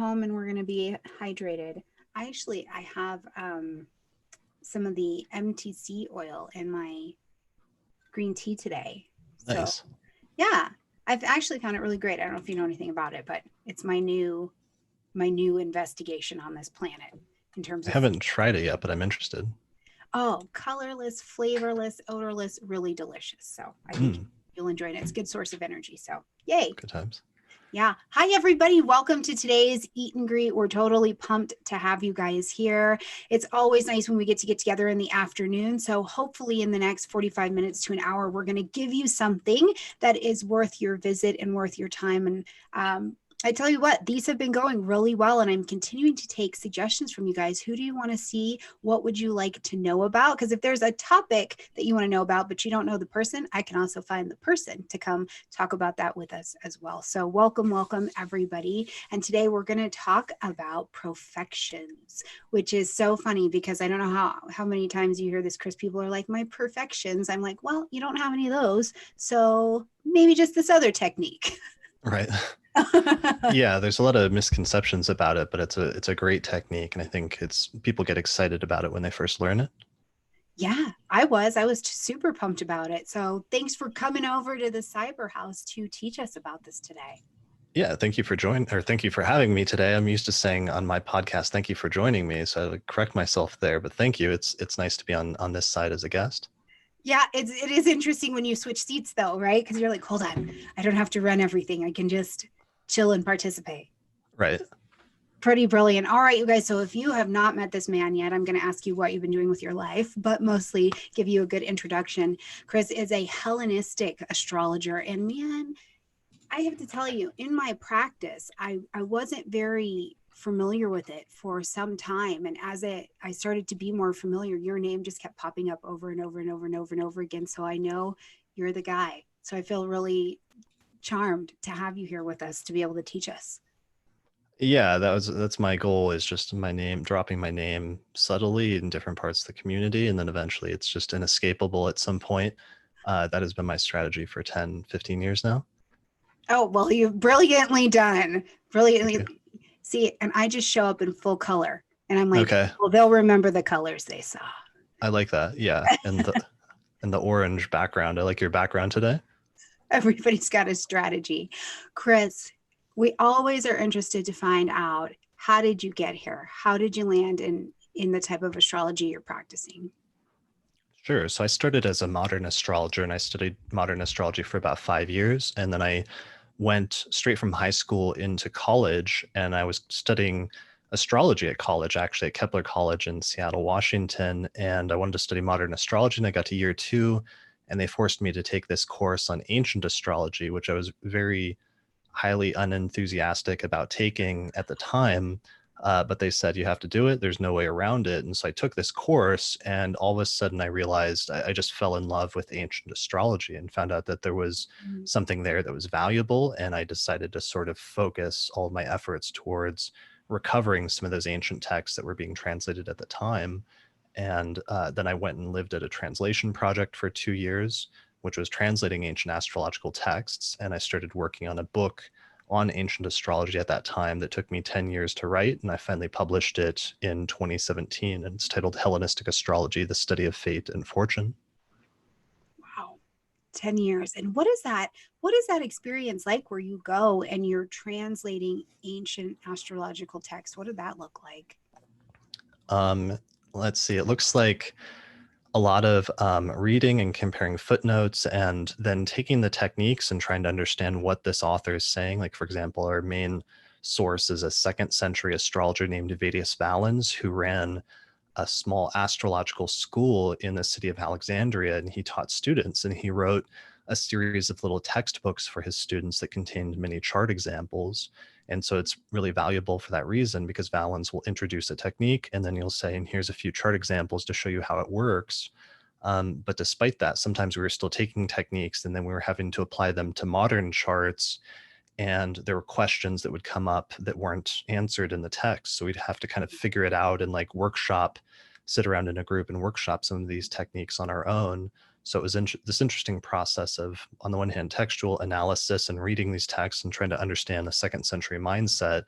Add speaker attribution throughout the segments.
Speaker 1: home and we're going to be hydrated. I have some of the MTC oil in my green tea today. So
Speaker 2: Nice.
Speaker 1: yeah, I've actually found it really great. I don't know if you know anything about it, but it's my new investigation on this planet in terms
Speaker 2: I
Speaker 1: of food.
Speaker 2: haven't tried it yet, but I'm interested.
Speaker 1: Oh, colorless, flavorless, odorless, really delicious. So I think
Speaker 2: Mm,
Speaker 1: you'll enjoy it. It's a good source of energy. So yay.
Speaker 2: good times.
Speaker 1: Yeah. Hi, everybody. Welcome to today's Eat and Greet. We're totally pumped to have you guys here. It's always nice when we get together in the afternoon. So hopefully in the next 45 minutes to an hour, we're going to give you something that is worth your visit and worth your time. And I tell you what, these have been going really well, and I'm continuing to take suggestions from you guys. Who do you want to see? What would you like to know about? Because if there's a topic that you want to know about, but you don't know the person, I can also find the person to come talk about that with us as well. So welcome, everybody. And today we're going to talk about profections, which is so funny because I don't know how many times you hear this, Chris. People are like, my perfections. I'm like, well, you don't have any of those. So maybe just this other technique.
Speaker 2: Right. Yeah, there's a lot of misconceptions about it, but it's a great technique, and I think it's people get excited about it when they first learn it.
Speaker 1: Yeah, I was super pumped about it. So thanks for coming over to the Cyber House to teach us about this today.
Speaker 2: Yeah, thank you for having me today. I'm used to saying on my podcast, thank you for joining me. So I correct myself there, but thank you. It's nice to be on this side as a guest.
Speaker 1: Yeah, it is interesting when you switch seats though, right? Because you're like, hold on, I don't have to run everything. I can just chill and participate.
Speaker 2: Right.
Speaker 1: Pretty brilliant. All right, you guys. So if you have not met this man yet, I'm going to ask you what you've been doing with your life, but mostly give you a good introduction. Chris is a Hellenistic astrologer, and man, I have to tell you, in my practice, I wasn't very familiar with it for some time. And I started to be more familiar, your name just kept popping up over and over and over and over and over again. So I know you're the guy. So I feel really charmed to have you here with us to be able to teach us.
Speaker 2: Yeah, that's my goal, is just dropping my name subtly in different parts of the community, and then eventually it's just inescapable at some point. That has been my strategy for 10, 15 years now.
Speaker 1: Oh, well, you've brilliantly done.
Speaker 2: Thank you.
Speaker 1: Brilliantly. See, and I just show up in full color. And I'm like,
Speaker 2: Okay.
Speaker 1: well, they'll remember the colors they saw.
Speaker 2: I like that. Yeah. And the orange background. I like your background today.
Speaker 1: Everybody's got a strategy. Chris, we always are interested to find out, how did you get here? How did you land in the type of astrology you're practicing?
Speaker 2: Sure. So I started as a modern astrologer, and I studied modern astrology for about 5 years. And then I went straight from high school into college, and I was studying astrology at college, actually at Kepler College in Seattle, Washington. And I wanted to study modern astrology, and I got to year two, and they forced me to take this course on ancient astrology, which I was very highly unenthusiastic about taking at the time. But they said, you have to do it. There's no way around it. And so I took this course, and all of a sudden I realized I just fell in love with ancient astrology and found out that there was something there that was valuable. And I decided to sort of focus all of my efforts towards recovering some of those ancient texts that were being translated at the time. And then I went and lived at a translation project for 2 years, which was translating ancient astrological texts. And I started working on a book on ancient astrology at that time that took me 10 years to write. And I finally published it in 2017. And it's titled Hellenistic Astrology, The Study of Fate and Fortune.
Speaker 1: Wow. 10 years. And what is that experience like where you go and you're translating ancient astrological texts? What did that look like?
Speaker 2: Um, let's see, it looks like a lot of reading and comparing footnotes, and then taking the techniques and trying to understand what this author is saying. Like, for example, our main source is a second century astrologer named Vedius Valens, who ran a small astrological school in the city of Alexandria, and he taught students, and he wrote a series of little textbooks for his students that contained many chart examples. And so it's really valuable for that reason, because Valens will introduce a technique, and then you'll say, and here's a few chart examples to show you how it works. But despite that, sometimes we were still taking techniques, and then we were having to apply them to modern charts, and there were questions that would come up that weren't answered in the text. So we'd have to kind of figure it out and like sit around in a group and workshop some of these techniques on our own. So it was this interesting process of, on the one hand, textual analysis and reading these texts and trying to understand the second century mindset,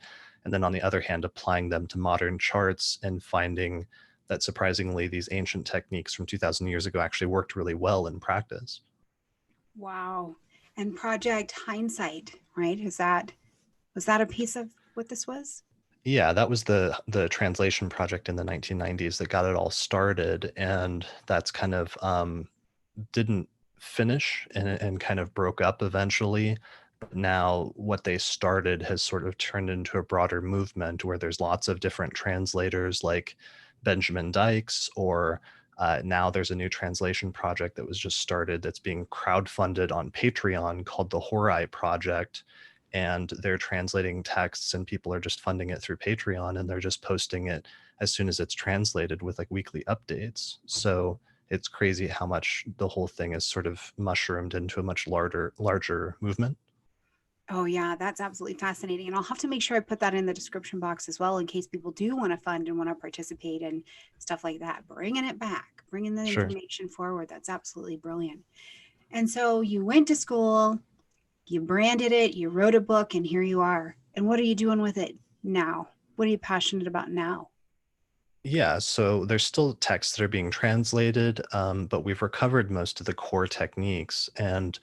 Speaker 2: And then on the other hand, applying them to modern charts and finding that surprisingly these ancient techniques from 2000 years ago actually worked really well in practice.
Speaker 1: Wow. And Project Hindsight, right? Was that a piece of what this was?
Speaker 2: Yeah, that was the translation project in the 1990s that got it all started, and that's kind of didn't finish and kind of broke up eventually. But now what they started has sort of turned into a broader movement where there's lots of different translators like Benjamin Dykes, or now there's a new translation project that was just started that's being crowdfunded on Patreon called the Horai Project. And they're translating texts and people are just funding it through Patreon and they're just posting it as soon as it's translated with like weekly updates. So it's crazy how much the whole thing is sort of mushroomed into a much larger movement.
Speaker 1: Oh, yeah, that's absolutely fascinating. And I'll have to make sure I put that in the description box as well in case people do want to fund and want to participate and stuff like that. Bringing it back, bringing the
Speaker 2: Sure.
Speaker 1: information forward. That's absolutely brilliant. And so you went to school, you branded it, you wrote a book, and here you are. And what are you doing with it now? What are you passionate about now?
Speaker 2: Yeah, so there's still texts that are being translated, but we've recovered most of the core techniques. And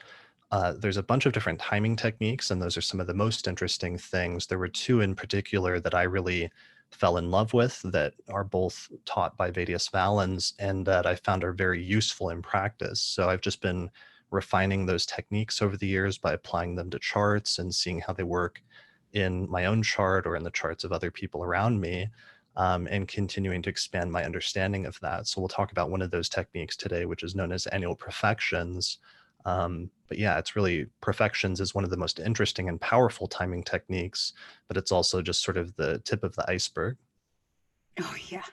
Speaker 2: there's a bunch of different timing techniques, and those are some of the most interesting things. There were two in particular that I really fell in love with that are both taught by Vedias Valens and that I found are very useful in practice. So I've just been refining those techniques over the years by applying them to charts and seeing how they work in my own chart or in the charts of other people around me, and continuing to expand my understanding of that. So we'll talk about one of those techniques today, which is known as annual profections. But yeah, it's really Profections is one of the most interesting and powerful timing techniques, but it's also just sort of the tip of the iceberg.
Speaker 1: Oh, yeah.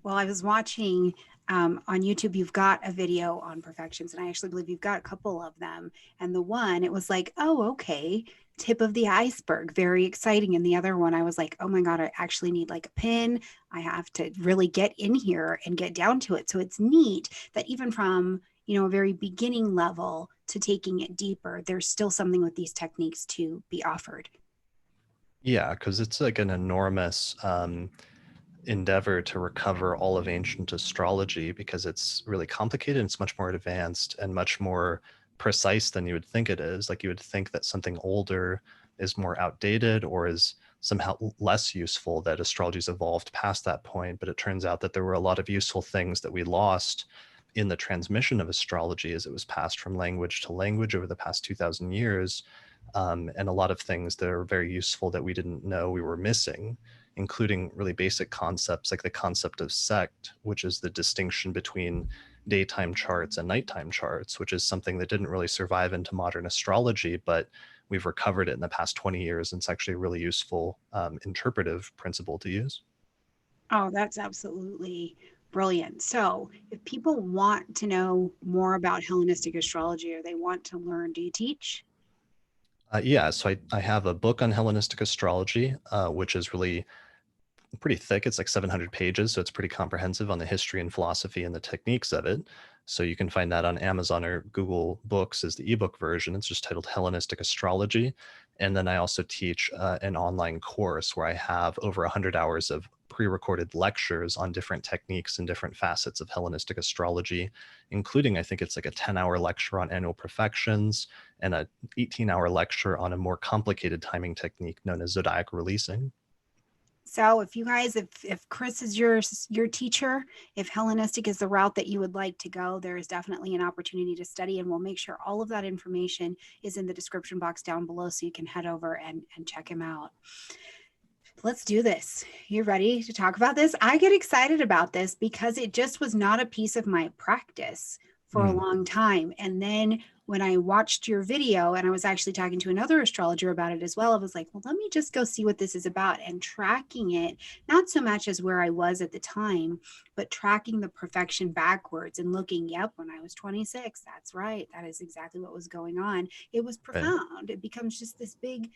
Speaker 1: Well, I was watching on YouTube, you've got a video on Profections, and I actually believe you've got a couple of them. And the one, it was like, oh, okay, tip of the iceberg, very exciting. And the other one, I was like, oh my God, I actually need like a pin. I have to really get in here and get down to it. So it's neat that even from, a very beginning level to taking it deeper, there's still something with these techniques to be offered.
Speaker 2: Yeah, because it's like an enormous endeavor to recover all of ancient astrology because it's really complicated. It's much more advanced and much more precise than you would think it is. Like you would think that something older is more outdated or is somehow less useful, that astrology's evolved past that point. But it turns out that there were a lot of useful things that we lost in the transmission of astrology as it was passed from language to language over the past 2000 years. And a lot of things that are very useful that we didn't know we were missing, including really basic concepts like the concept of sect, which is the distinction between daytime charts and nighttime charts, which is something that didn't really survive into modern astrology, but we've recovered it in the past 20 years. And it's actually a really useful interpretive principle to use.
Speaker 1: Oh, that's absolutely brilliant. So, if people want to know more about Hellenistic astrology or they want to learn, do you teach?
Speaker 2: Yeah, so I have a book on Hellenistic astrology, which is really pretty thick. It's like 700 pages, so it's pretty comprehensive on the history and philosophy and the techniques of it. So you can find that on Amazon or Google Books as the ebook version. It's just titled Hellenistic Astrology. And then I also teach an online course where I have over 100 hours of pre-recorded lectures on different techniques and different facets of Hellenistic astrology, including I think it's like a 10-hour lecture on annual profections and a 18-hour lecture on a more complicated timing technique known as zodiac releasing.
Speaker 1: So, if you guys, if Chris is your teacher, if Hellenistic is the route that you would like to go, there is definitely an opportunity to study, and we'll make sure all of that information is in the description box down below, so you can head over and check him out. Let's do this. You ready to talk about this? I get excited about this because it just was not a piece of my practice for a
Speaker 2: Mm,
Speaker 1: long time. And then when I watched your video and I was actually talking to another astrologer about it as well, I was like, well, let me just go see what this is about, and tracking it, not so much as where I was at the time, but tracking the perfection backwards and looking, yep, when I was 26, that's right. That is exactly what was going on. It was
Speaker 2: right.
Speaker 1: profound. It becomes just this big,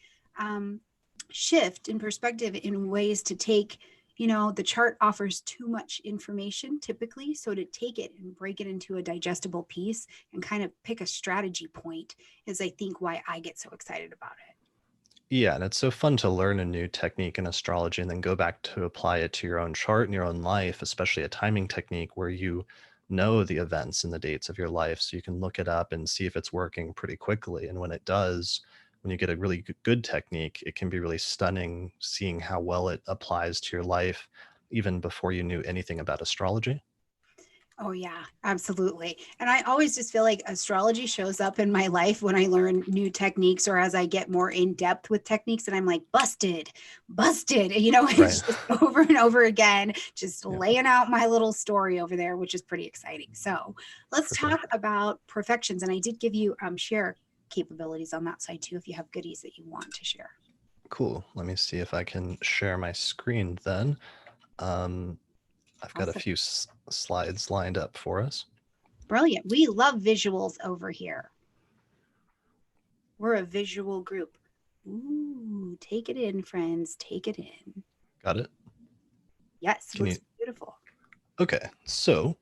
Speaker 1: shift in perspective in ways to take, the chart offers too much information typically, so to take it and break it into a digestible piece and kind of pick a strategy point is, I think, why I get so excited about it.
Speaker 2: Yeah, and it's so fun to learn a new technique in astrology and then go back to apply it to your own chart and your own life, especially a timing technique where you know the events and the dates of your life. So you can look it up and see if it's working pretty quickly. And when it does, when you get a really good technique, it can be really stunning seeing how well it applies to your life, even before you knew anything about astrology.
Speaker 1: Oh, yeah, absolutely. And I always just feel like astrology shows up in my life when I learn new techniques or as I get more in depth with techniques. And I'm like, busted, busted. You know,
Speaker 2: Right.
Speaker 1: it's just over and over again, just
Speaker 2: Yeah,
Speaker 1: laying out my little story over there, which is pretty exciting. So let's
Speaker 2: for sure.
Speaker 1: talk about perfections. And I did give you share capabilities on that side too, if you have goodies that you want to share.
Speaker 2: Cool. Let me see if I can share my screen then. Um, I've got a
Speaker 1: Awesome.
Speaker 2: few slides lined up for us.
Speaker 1: Brilliant. We love visuals over here. We're a visual group. Ooh, take it in, friends. Take it in.
Speaker 2: Got it?
Speaker 1: Yes,
Speaker 2: Can you?
Speaker 1: looks beautiful.
Speaker 2: Okay, so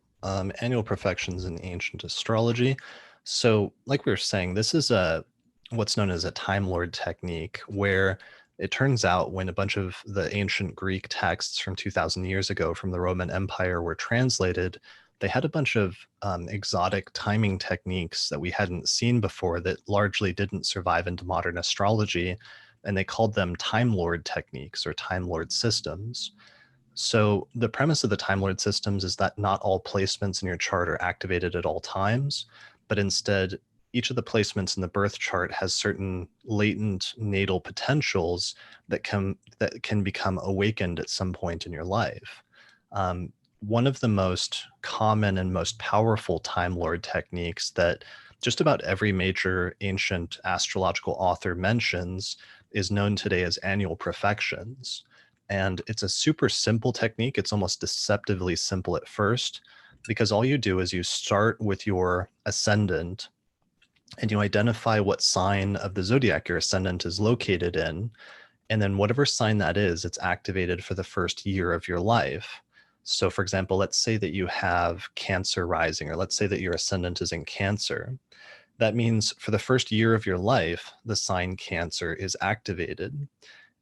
Speaker 2: annual profections in ancient astrology. So, like we were saying, this is a what's known as a Time Lord technique, where it turns out when a bunch of the ancient Greek texts from 2,000 years ago from the Roman Empire were translated, they had a bunch of exotic timing techniques that we hadn't seen before that largely didn't survive into modern astrology, and they called them Time Lord techniques or Time Lord systems. So the premise of the Time Lord systems is that not all placements in your chart are activated at all times, but instead each of the placements in the birth chart has certain latent natal potentials that can become awakened at some point in your life. One of the most common and most powerful Time Lord techniques that just about every major ancient astrological author mentions is known today as annual profections. And it's a super simple technique. It's almost deceptively simple at first because all you do is you start with your ascendant and you identify what sign of the zodiac your ascendant is located in. And then, whatever sign that is, it's activated for the first year of your life. So, for example, let's say that you have Cancer rising, or let's say that your ascendant is in Cancer. That means for the first year of your life, the sign Cancer is activated.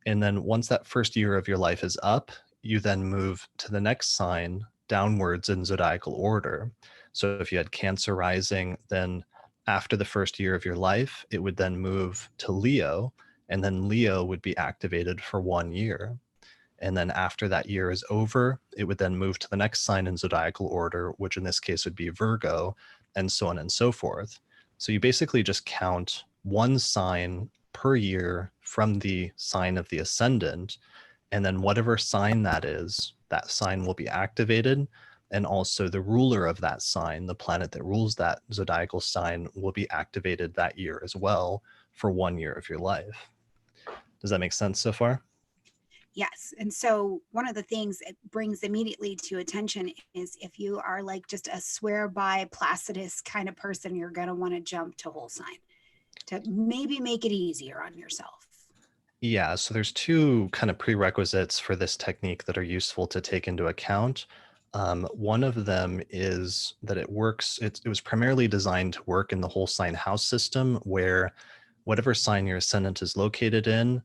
Speaker 2: And then once that first year of your life is up, you then move to the next sign downwards in zodiacal order. So if you had Cancer rising, then after the first year of your life, it would then move to Leo, and then Leo would be activated for 1 year. And then after that year is over, it would then move to the next sign in zodiacal order, which in this case would be Virgo, and so on and so forth. So you basically just count one sign per year from the sign of the ascendant. And then whatever sign that sign will be activated. And also the ruler of that sign, the planet that rules that zodiacal sign, will be activated that year as well for 1 year of your life. Does that make sense so far?
Speaker 1: Yes. And so one of the things it brings immediately to attention is if you are like just a swear by Placidus kind of person, you're going to want to jump to whole sign to maybe make it easier on yourself.
Speaker 2: Yeah, so there's two kind of prerequisites for this technique that are useful to take into account. One of them is that it was primarily designed to work in the whole sign house system, where whatever sign your ascendant is located in,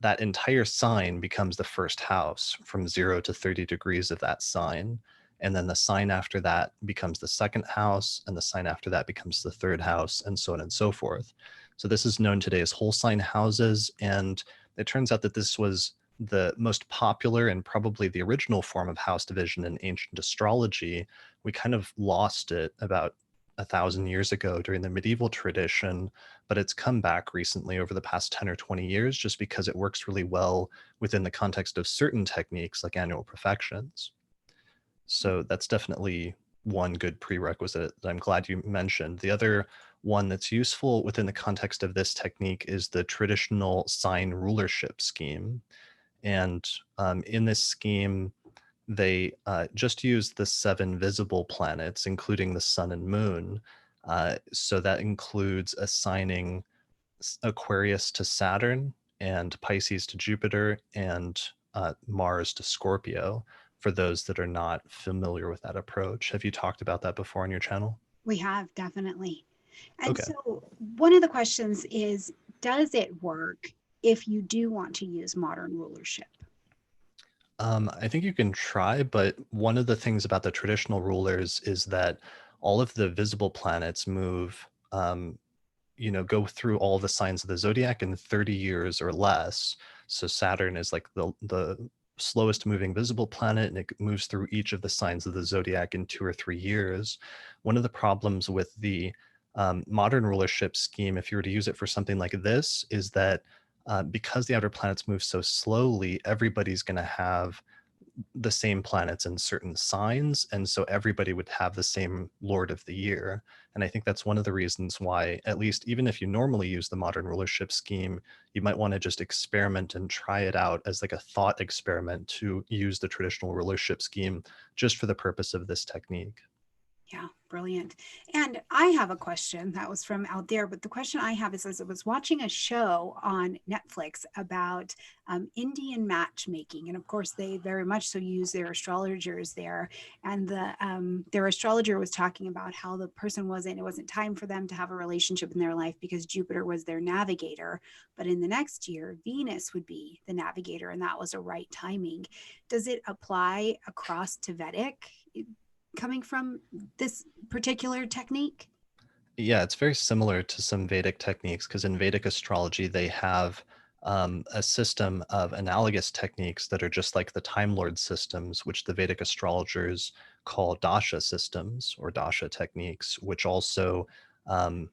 Speaker 2: that entire sign becomes the first house from 0 to 30 degrees of that sign. And then the sign after that becomes the second house, and the sign after that becomes the third house, and so on and so forth. So this is known today as whole sign houses, and it turns out that this was the most popular and probably the original form of house division in ancient astrology. We kind of lost it about 1,000 years ago during the medieval tradition, but it's come back recently over the past 10 or 20 years just because it works really well within the context of certain techniques like annual profections. So that's definitely one good prerequisite that I'm glad you mentioned. The other one that's useful within the context of this technique is the traditional sign rulership scheme. And in this scheme, they just use the 7 visible planets, including the sun and moon. So that includes assigning Aquarius to Saturn and Pisces to Jupiter and Mars to Scorpio for those that are not familiar with that approach. Have you talked about that before on your channel?
Speaker 1: We have definitely. And
Speaker 2: Okay.
Speaker 1: so one of the questions is, does it work? if you do want to use modern rulership?
Speaker 2: I think you can try, but one of the things about the traditional rulers is that all of the visible planets move, go through all the signs of the zodiac in 30 years or less. So Saturn is like the slowest moving visible planet, and it moves through each of the signs of the zodiac in 2 or 3 years. One of the problems with the modern rulership scheme, if you were to use it for something like this, is that because the outer planets move so slowly, everybody's going to have the same planets in certain signs, and so everybody would have the same Lord of the Year. And I think that's one of the reasons why, at least even if you normally use the modern rulership scheme, you might want to just experiment and try it out as like a thought experiment to use the traditional rulership scheme just for the purpose of this technique.
Speaker 1: Yeah, brilliant. And I have a question that was from out there, but the question I have is, as I was watching a show on Netflix about Indian matchmaking, and of course they very much so use their astrologers there, and their astrologer was talking about how the person it wasn't time for them to have a relationship in their life because Jupiter was their navigator, but in the next year Venus would be the navigator, and that was a right timing. Does it apply across to Vedic, coming from this particular technique?
Speaker 2: Yeah, it's very similar to some Vedic techniques because in Vedic astrology, they have a system of analogous techniques that are just like the Time Lord systems, which the Vedic astrologers call dasha systems or dasha techniques, which also um,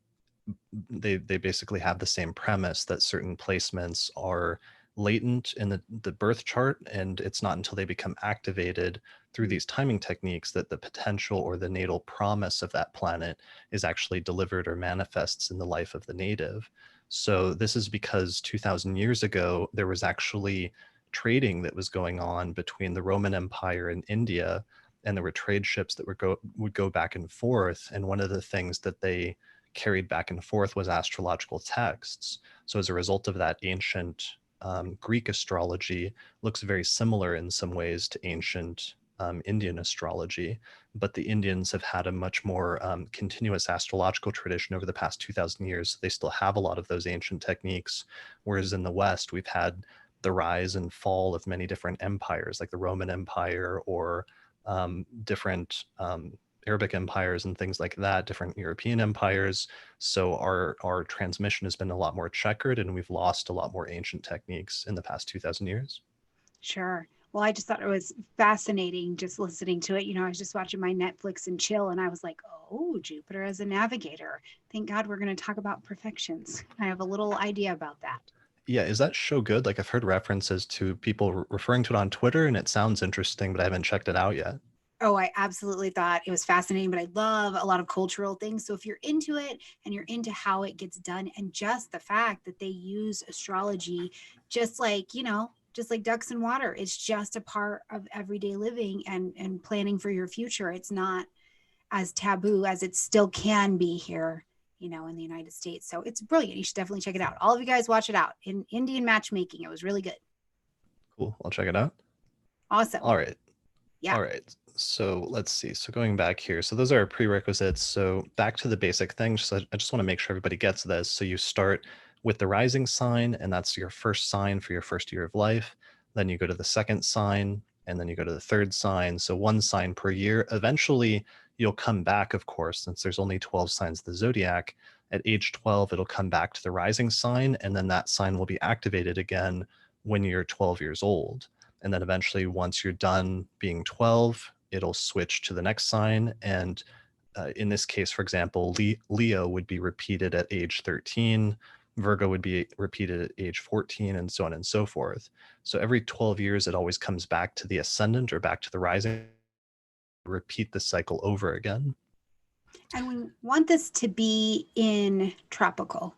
Speaker 2: they basically have the same premise that certain placements are latent in the birth chart, and it's not until they become activated through these timing techniques that the potential or the natal promise of that planet is actually delivered or manifests in the life of the native. So this is because 2000 years ago there was actually trading that was going on between the Roman Empire and India, and there were trade ships that would go back and forth, and one of the things that they carried back and forth was astrological texts. So as a result of that, ancient Greek astrology looks very similar in some ways to ancient Indian astrology, but the Indians have had a much more continuous astrological tradition over the past 2000 years. They still have a lot of those ancient techniques, whereas in the West, we've had the rise and fall of many different empires, like the Roman Empire or different Arabic empires and things like that, different European empires. So our transmission has been a lot more checkered, and we've lost a lot more ancient techniques in the past 2,000 years.
Speaker 1: Sure. Well, I just thought it was fascinating just listening to it. I was just watching my Netflix and chill, and I was like, oh, Jupiter as a navigator. Thank God we're going to talk about Profections. I have a little idea about that.
Speaker 2: Yeah, is that show good? Like I've heard references to people referring to it on Twitter, and it sounds interesting, but I haven't checked it out yet.
Speaker 1: Oh, I absolutely thought it was fascinating, but I love a lot of cultural things. So if you're into it and you're into how it gets done, and just the fact that they use astrology just like ducks in water, it's just a part of everyday living and planning for your future. It's not as taboo as it still can be here, in the United States. So it's brilliant. You should definitely check it out. All of you guys watch it out. In Indian matchmaking, it was really good.
Speaker 2: Cool. I'll check it out.
Speaker 1: Awesome.
Speaker 2: All right.
Speaker 1: Yeah.
Speaker 2: All right. So let's see. So going back here, so those are our prerequisites. So back to the basic things. So I just want to make sure everybody gets this. So you start with the rising sign, and that's your first sign for your first year of life. Then you go to the second sign, and then you go to the third sign. So one sign per year. Eventually, you'll come back, of course, since there's only 12 signs of the zodiac. At age 12, it'll come back to the rising sign, and then that sign will be activated again when you're 12 years old. And then eventually, once you're done being 12, it'll switch to the next sign. And in this case, for example, Leo would be repeated at age 13, Virgo would be repeated at age 14, and so on and so forth. So every 12 years, it always comes back to the ascendant or back to the rising, repeat the cycle over again.
Speaker 1: And we want this to be in tropical,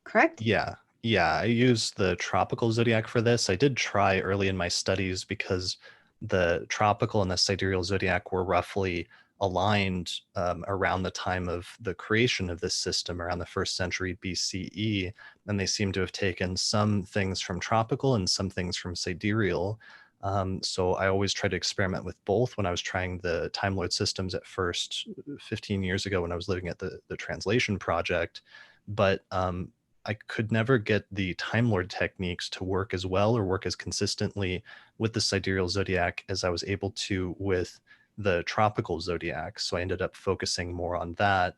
Speaker 1: correct?
Speaker 2: Yeah. Yeah. I use the tropical zodiac for this. I did try early in my studies because the tropical and the sidereal zodiac were roughly aligned around the time of the creation of this system, around the first century BCE. And they seem to have taken some things from tropical and some things from sidereal. So I always try to experiment with both. When I was trying the Time Lord systems at first, 15 years ago, when I was living at the Translation Project, but I could never get the Time Lord techniques to work as well or work as consistently with the sidereal zodiac as I was able to with the tropical zodiac. So I ended up focusing more on that.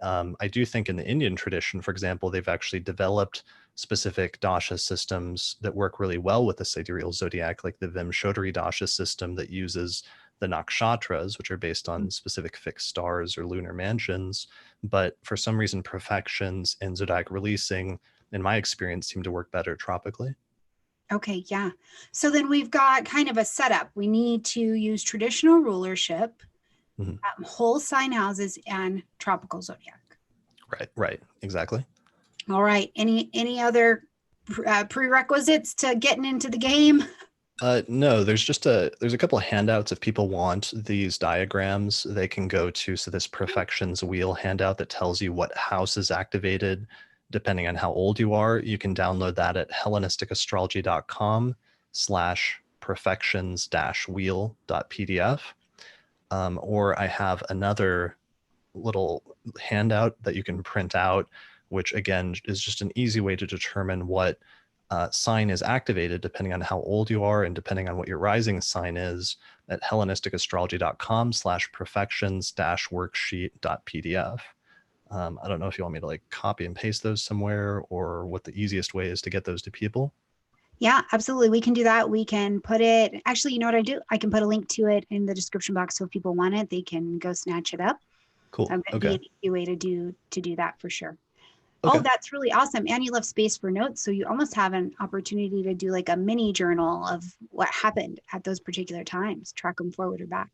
Speaker 2: I do think in the Indian tradition, for example, they've actually developed specific dasha systems that work really well with the sidereal zodiac, like the Vimshodari dasha system that uses the nakshatras, which are based on specific fixed stars or lunar mansions. But for some reason, Profections and zodiac releasing, in my experience, seem to work better tropically.
Speaker 1: Okay, yeah. So then we've got kind of a setup. We need to use traditional rulership,
Speaker 2: Mhm.
Speaker 1: whole sign houses, and tropical zodiac.
Speaker 2: Right, exactly.
Speaker 1: All right. Any other prerequisites to getting into the game?
Speaker 2: No, there's a couple of handouts. If people want these diagrams, they can go to this Profections wheel handout that tells you what house is activated depending on how old you are. You can download that at hellenisticastrology.com/perfections-wheel.pdf. Or I have another little handout that you can print out, which again is just an easy way to determine what sign is activated depending on how old you are and depending on what your rising sign is at hellenisticastrology.com/profections-worksheet.pdf. I don't know if you want me to like copy and paste those somewhere or what the easiest way is to get those to people.
Speaker 1: Yeah, absolutely. We can do that. We can put it, actually, you know what I do? I can put a link to it in the description box. So if people want it, they can go snatch it up.
Speaker 2: Cool.
Speaker 1: That'd be
Speaker 2: Okay.
Speaker 1: an easy way to do that for sure. Oh,
Speaker 2: Okay.
Speaker 1: that's really awesome. And you left space for notes. So you almost have an opportunity to do like a mini journal of what happened at those particular times, track them forward or back.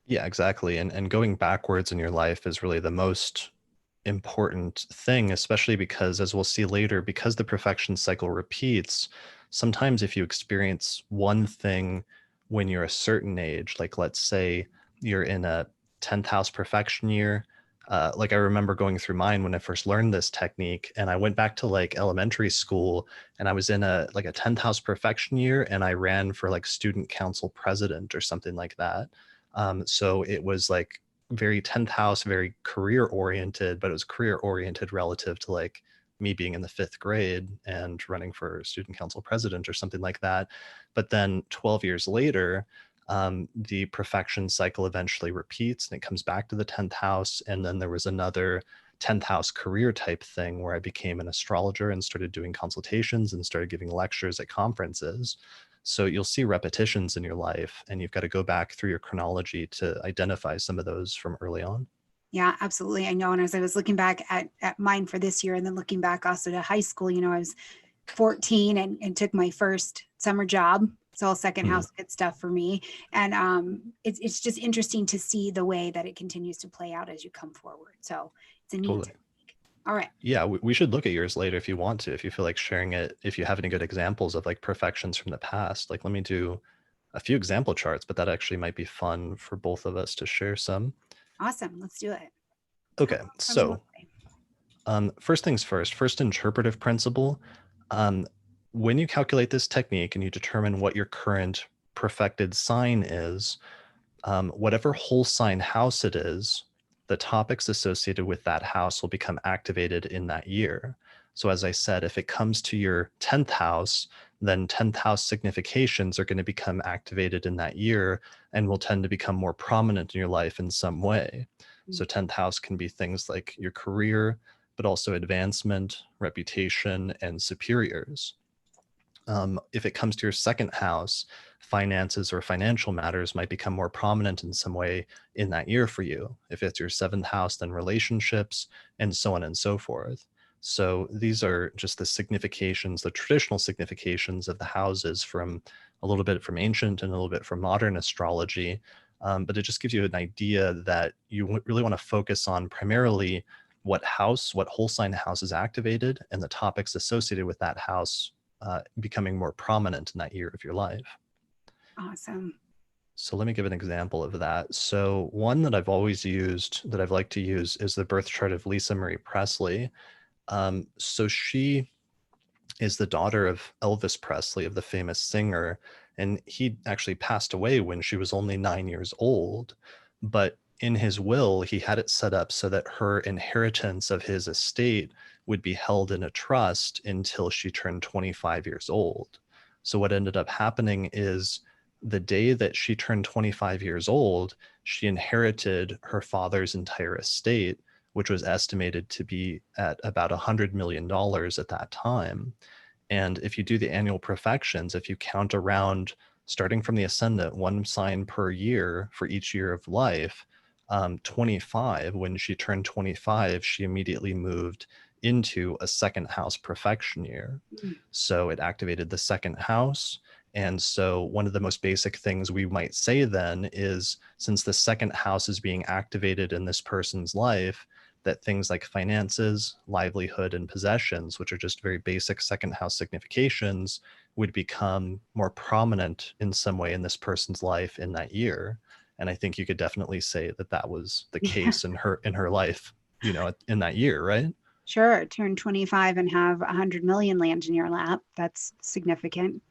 Speaker 2: Yeah, exactly. And going backwards in your life is really the most important thing, especially because, as we'll see later, because the perfection cycle repeats, sometimes if you experience one thing when you're a certain age, like let's say you're in a 10th house perfection year, like I remember going through mine when I first learned this technique, and I went back to like elementary school and I was in a 10th house perfection year and I ran for like student council president or something like that. So it was like very 10th house, very career oriented, but it was career oriented relative to like me being in the fifth grade and running for student council president or something like that. But then 12 years later, the perfection cycle eventually repeats and it comes back to the 10th house. And then there was another 10th house career type thing where I became an astrologer and started doing consultations and started giving lectures at conferences. So you'll see repetitions in your life, and you've got to go back through your chronology to identify some of those from early on.
Speaker 1: Yeah, absolutely. I know. And as I was looking back at mine for this year and then looking back also to high school, you know, I was 14 and took my first summer job. It's all second
Speaker 2: Mhm.
Speaker 1: house good stuff for me. And it's just interesting to see the way that it continues to play out as you come forward. So it's a neat
Speaker 2: Totally.
Speaker 1: technique. All right.
Speaker 2: Yeah, we should look at yours later if you want to, if you feel like sharing it, if you have any good examples of like perfections from the past. Like, let me do a few example charts, but that actually might be fun for both of us to share some.
Speaker 1: Awesome. Let's do it.
Speaker 2: Okay,
Speaker 1: Comes my
Speaker 2: so
Speaker 1: way.
Speaker 2: first things first, first interpretive principle. Um, when you calculate this technique and you determine what your current perfected sign is, whatever whole sign house it is, the topics associated with that house will become activated in that year. So, as I said, if it comes to your 10th house, then 10th house significations are going to become activated in that year and will tend to become more prominent in your life in some way. So, 10th house can be things like your career, but also advancement, reputation, and superiors. If it comes to your second house, finances or financial matters might become more prominent in some way in that year for you. If it's your seventh house, then relationships, and so on and so forth. So these are just the significations, the traditional significations of the houses from a little bit from ancient and a little bit from modern astrology. But it just gives you an idea that you really want to focus on primarily what house, what whole sign house is activated, and the topics associated with that house becoming more prominent in that year of your life.
Speaker 1: Awesome.
Speaker 2: So let me give an example of that. So one that I've always used, that I've liked to use, is the birth chart of Lisa Marie Presley. So she is the daughter of Elvis Presley, of the famous singer, and he actually passed away when she was only 9 years old. But in his will, he had it set up so that her inheritance of his estate would be held in a trust until she turned 25 years old. So what ended up happening is the day that she turned 25 years old, she inherited her father's entire estate, which was estimated to be at about $100 million at that time. And if you do the annual profections, if you count around starting from the ascendant, one sign per year for each year of life, 25, when she turned 25, she immediately moved into a second house profection year.
Speaker 1: Mm.
Speaker 2: So it activated the second house. And so one of the most basic things we might say then is, since the second house is being activated in this person's life, that things like finances, livelihood, and possessions, which are just very basic second house significations, would become more prominent in some way in this person's life in that year. And I think you could definitely say that that was the
Speaker 1: Yeah,
Speaker 2: case in her life, in that year, right?
Speaker 1: sure. Turn 25 and have 100 million land in your lap. That's significant.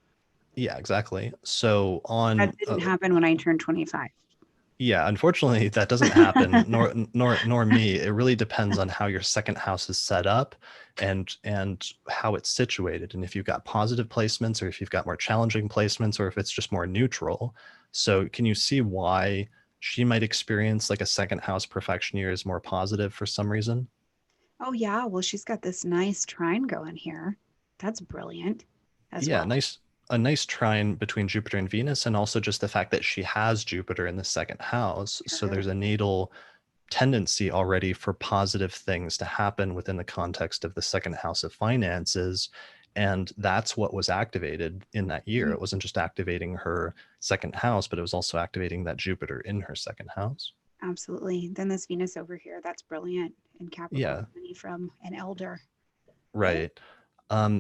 Speaker 2: Yeah, exactly. So
Speaker 1: That
Speaker 2: on
Speaker 1: didn't happen when I turned 25.
Speaker 2: yeah, unfortunately, that doesn't happen, nor me. It really depends on how your second house is set up and how it's situated, and if you've got positive placements or if you've got more challenging placements or if it's just more neutral. So can you see why she might experience like a second house perfection year is more positive for some reason?
Speaker 1: Oh, yeah. Well, she's got this nice trine going here. That's brilliant as
Speaker 2: Yeah,
Speaker 1: well.
Speaker 2: nice. A nice trine between Jupiter and Venus, and also just the fact that she has Jupiter in the second house. So
Speaker 1: Sure.
Speaker 2: there's a natal tendency already for positive things to happen within the context of the second house of finances. And that's what was activated in that year.
Speaker 1: Mm,
Speaker 2: It wasn't just activating her second house, but it was also activating that Jupiter in her second house.
Speaker 1: absolutely. Then this Venus over here, that's brilliant in Capricorn,
Speaker 2: Yeah,
Speaker 1: money from an elder. Yeah.
Speaker 2: right.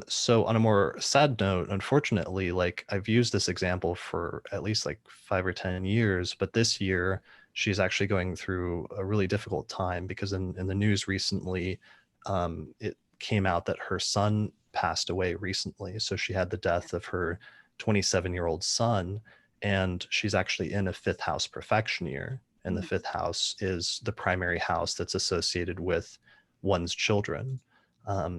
Speaker 2: So on a more sad note, unfortunately, like I've used this example for at least like 5 or 10 years, but this year she's actually going through a really difficult time because in the news recently, it came out that her son passed away recently. So she had the death of her 27-year-old son, and she's actually in a fifth house perfection year. And the
Speaker 1: Mm.
Speaker 2: fifth house is the primary house that's associated with one's children.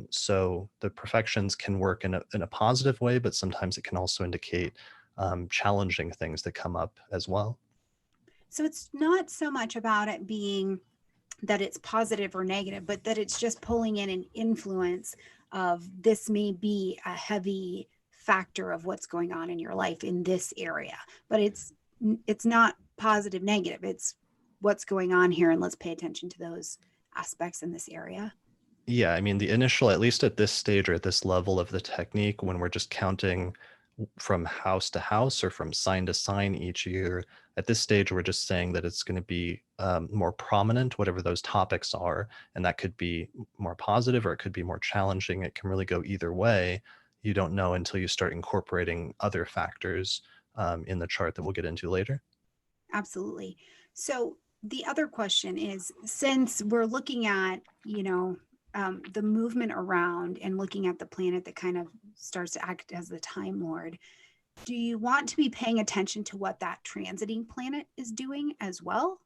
Speaker 2: So the perfections can work in a positive way, but sometimes it can also indicate challenging things that come up as well.
Speaker 1: So it's not so much about it being that it's positive or negative, but that it's just pulling in an influence of this may be a heavy factor of what's going on in your life in this area. But it's not positive negative. It's what's going on here, and let's pay attention to those aspects in this area.
Speaker 2: Yeah, I mean, the initial, at least at this stage or at this level of the technique, when we're just counting from house to house or from sign to sign each year, at this stage, we're just saying that it's going to be more prominent, whatever those topics are. And that could be more positive or it could be more challenging. It can really go either way. You don't know until you start incorporating other factors in the chart that we'll get into later.
Speaker 1: Absolutely. So the other question is, since we're looking at, the movement around and looking at the planet that kind of starts to act as the Time Lord, do you want to be paying attention to what that transiting planet is doing as well?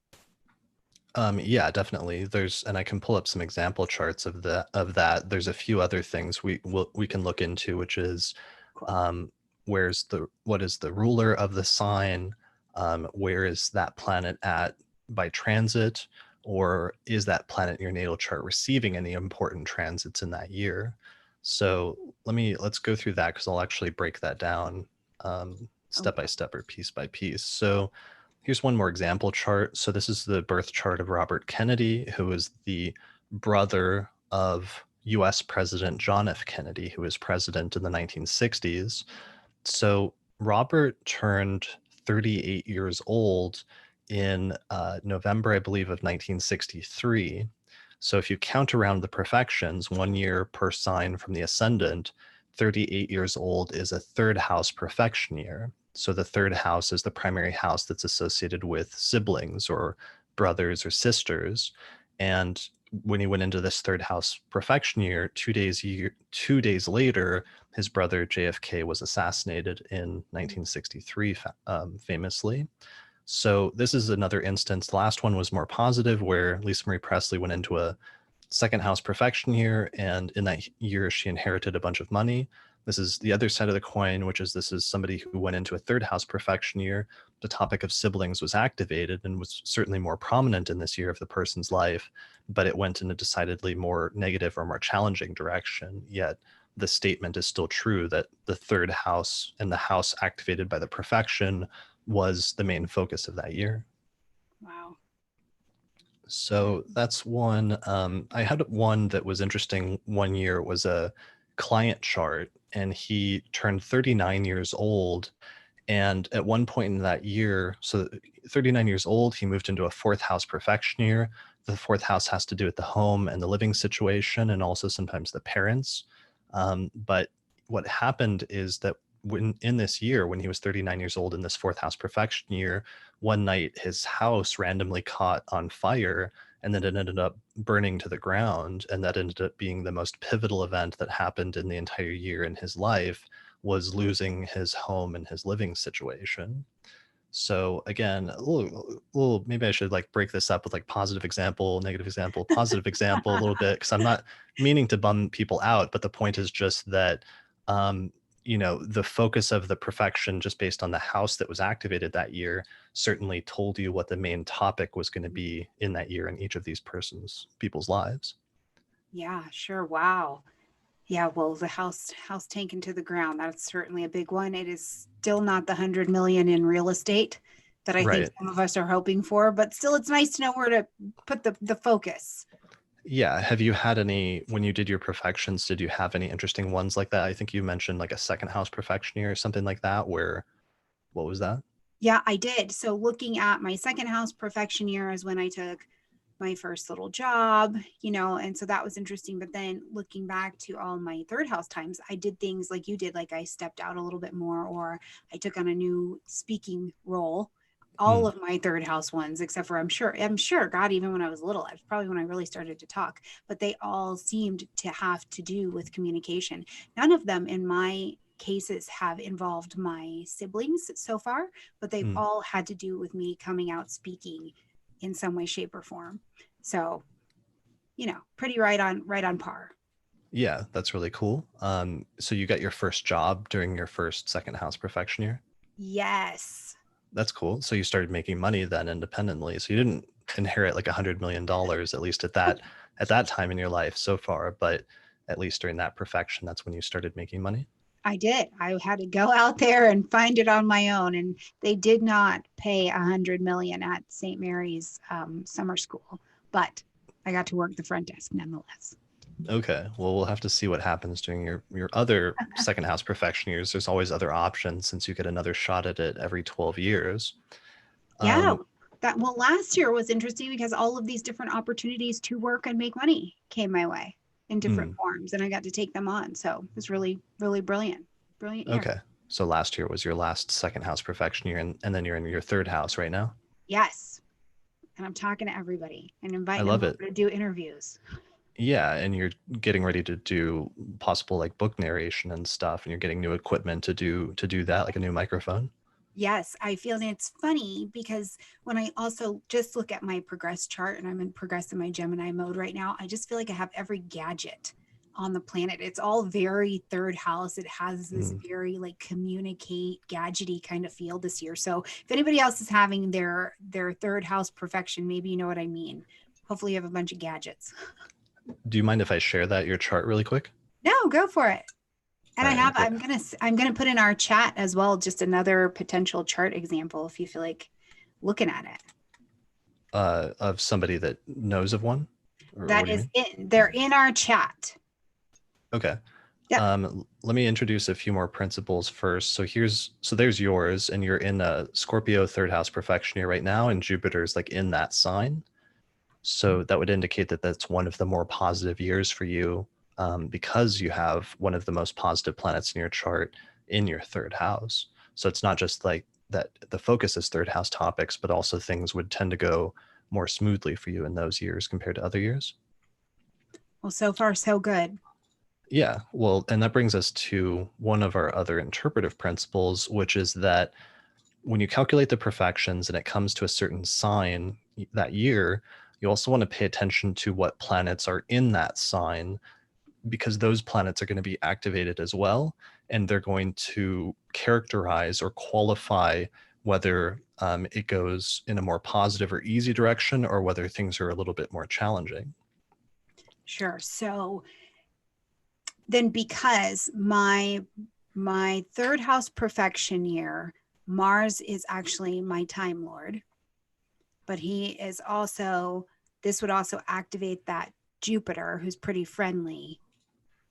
Speaker 2: Yeah, definitely. And I can pull up some example charts of that. There's a few other things we can look into, which is
Speaker 1: Cool.
Speaker 2: um, what is the ruler of the sign? Where is that planet at by transit? Or is that planet in your natal chart receiving any important transits in that year? So let's go through that because I'll actually break that down step by
Speaker 1: Okay.
Speaker 2: step or piece by piece. So here's one more example chart. So this is the birth chart of Robert Kennedy, who is the brother of US President John F. Kennedy, who was president in the 1960s. So Robert turned 38 years old in November, I believe, of 1963. So if you count around the perfections, 1 year per sign from the ascendant, 38 years old is a third house perfection year. So the third house is the primary house that's associated with siblings or brothers or sisters. And when he went into this third house perfection year, 2 days later, his brother JFK was assassinated in 1963, famously. So this is another instance. The last one was more positive, where Lisa Marie Presley went into a second house perfection year, and in that year she inherited a bunch of money. This is the other side of the coin, which is this is somebody who went into a third house perfection year. The topic of siblings was activated and was certainly more prominent in this year of the person's life, but it went in a decidedly more negative or more challenging direction. Yet the statement is still true that the third house and the house activated by the perfection was the main focus of that year.
Speaker 1: Wow.
Speaker 2: So that's one. I had one that was interesting one year. It was a client chart, and he turned 39 years old. And at one point in that year, so 39 years old, he moved into a fourth house perfection year. The fourth house has to do with the home and the living situation, and also sometimes the parents. But what happened is that when in this year, when he was 39 years old in this fourth house perfection year, one night his house randomly caught on fire, and then it ended up burning to the ground. And that ended up being the most pivotal event that happened in the entire year in his life, was losing his home and his living situation. So again, maybe I should like break this up with like positive example, negative example, positive example a little bit, because I'm not meaning to bum people out, but the point is just that, um, the focus of the perfection just based on the house that was activated that year certainly told you what the main topic was going to be in that year in each of these people's lives.
Speaker 1: Yeah, sure. Wow. Yeah, well, the house taken to the ground, that's certainly a big one. It is still not the 100 million in real estate that I think
Speaker 2: Right.
Speaker 1: some of us are hoping for, but still it's nice to know where to put the focus.
Speaker 2: Yeah. Have you had any, when you did your perfections, did you have any interesting ones like that? I think you mentioned like a second house perfection year or something like that, where, what was that?
Speaker 1: Yeah, I did. So looking at my second house perfection year is when I took my first little job, and so that was interesting. But then looking back to all my third house times, I did things like you did, like I stepped out a little bit more, or I took on a new speaking role. All
Speaker 2: Mm,
Speaker 1: of my third house ones, except for I'm sure, God, even when I was little, that's probably when I really started to talk, but they all seemed to have to do with communication. None of them in my cases have involved my siblings so far, but they've
Speaker 2: mm.
Speaker 1: all had to do with me coming out speaking in some way, shape, or form. So, pretty right on par.
Speaker 2: Yeah, that's really cool. So you got your first job during your first second house perfection year?
Speaker 1: Yes.
Speaker 2: That's cool. So you started making money then independently. So you didn't inherit like $100 million, at least at that time in your life so far, but at least during that perfection, that's when you started making money.
Speaker 1: I did. I had to go out there and find it on my own, and they did not pay 100 million at St. Mary's summer school, but I got to work the front desk nonetheless.
Speaker 2: Okay. Well, we'll have to see what happens during your other second house perfection years. There's always other options since you get another shot at it every 12 years.
Speaker 1: Yeah,
Speaker 2: Um,
Speaker 1: last year was interesting because all of these different opportunities to work and make money came my way in different
Speaker 2: mm,
Speaker 1: forms, and I got to take them on. So it was really, really brilliant year.
Speaker 2: okay. So last year was your last second house perfection year, and then you're in your third house right now.
Speaker 1: Yes. And I'm talking to everybody and
Speaker 2: I
Speaker 1: inviting them
Speaker 2: love it.
Speaker 1: over to do interviews.
Speaker 2: Yeah, and you're getting ready to do possible like book narration and stuff, and you're getting new equipment to do that, like a new microphone.
Speaker 1: Yes, I feel, and it's funny because when I also just look at my progress chart, and I'm in progress in my Gemini mode right now, I just feel like I have every gadget on the planet. It's all very third house. It has this
Speaker 2: Mm.
Speaker 1: very like communicate gadgety kind of feel this year. So if anybody else is having their third house perfection, maybe you know what I mean. Hopefully you have a bunch of gadgets.
Speaker 2: Do you mind if I share that your chart really quick?
Speaker 1: No, go for it. And
Speaker 2: All
Speaker 1: I
Speaker 2: right,
Speaker 1: have,
Speaker 2: great.
Speaker 1: I'm gonna put in our chat as well, just another potential chart example if you feel like looking at it.
Speaker 2: Of somebody that knows of one, or what
Speaker 1: That
Speaker 2: do you
Speaker 1: is
Speaker 2: mean?
Speaker 1: they're in our chat.
Speaker 2: Okay.
Speaker 1: Yep.
Speaker 2: Let me introduce a few more principles first. So there's yours, and you're in a Scorpio third house perfection year right now, and Jupiter's like in that sign. So that would indicate that that's one of the more positive years for you, because you have one of the most positive planets in your chart in your third house. So it's not just like that the focus is third house topics, but also things would tend to go more smoothly for you in those years compared to other years.
Speaker 1: Well, so far so good.
Speaker 2: Yeah, well, and that brings us to one of our other interpretive principles, which is that when you calculate the perfections and it comes to a certain sign that year, You also want to pay attention to what planets are in that sign, because those planets are going to be activated as well, and they're going to characterize or qualify whether it goes in a more positive or easy direction, or whether things are a little bit more challenging.
Speaker 1: Sure. So then, because my third house perfection year, Mars is actually my time lord, but he is also, this would also activate that Jupiter, who's pretty friendly.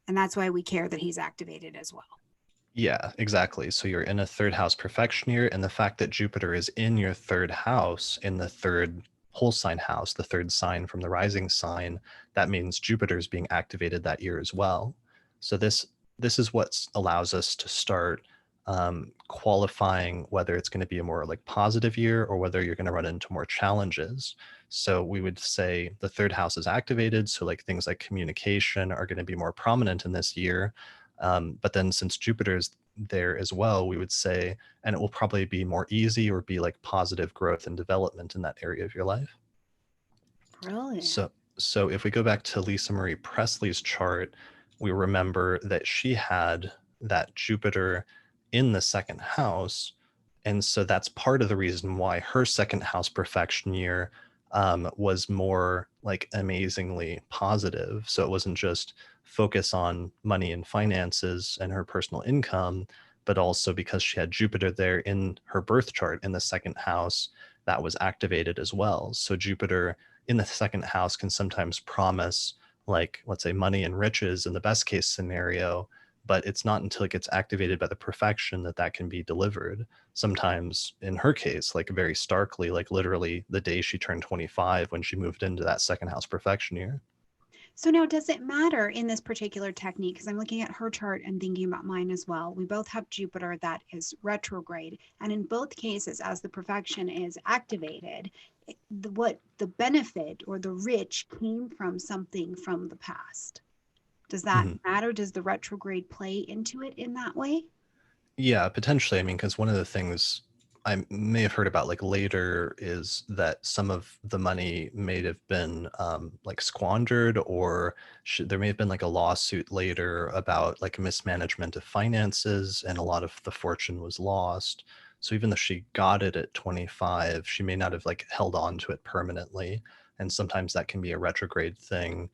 Speaker 1: And that's why we care that he's activated as well.
Speaker 2: Yeah, exactly. So you're in a third house perfection year, and the fact that Jupiter is in your third house, in the third whole sign house, the third sign from the rising sign, that means Jupiter is being activated that year as well. So this is what allows us to start qualifying whether it's going to be a more like positive year or whether you're going to run into more challenges. So we would say the third house is activated, so like things like communication are going to be more prominent in this year. But then since Jupiter's there as well, we would say, and it will probably be more easy or be like positive growth and development in that area of your life.
Speaker 1: Brilliant.
Speaker 2: So if we go back to Lisa Marie Presley's chart, we remember that she had that Jupiter in the second house. And so that's part of the reason why her second house perfection year was more like amazingly positive. So it wasn't just focus on money and finances and her personal income, but also because she had Jupiter there in her birth chart in the second house, that was activated as well. So Jupiter in the second house can sometimes promise, like, let's say, money and riches in the best case scenario, but it's not until it gets activated by the perfection that that can be delivered. Sometimes in her case, like very starkly, like literally the day she turned 25 when she moved into that second house perfection year.
Speaker 1: So now, does it matter in this particular technique? Because I'm looking at her chart and thinking about mine as well. We both have Jupiter that is retrograde. And in both cases, as the perfection is activated, what the benefit or the rich came from something from the past. Does that
Speaker 2: Mhm.
Speaker 1: matter? Does the retrograde play into it in that way?
Speaker 2: Yeah, potentially. I mean, because one of the things I may have heard about like later is that some of the money may have been like squandered, or there may have been like a lawsuit later about like mismanagement of finances, and a lot of the fortune was lost. So even though she got it at 25, she may not have like held on to it permanently. And sometimes that can be a retrograde thing.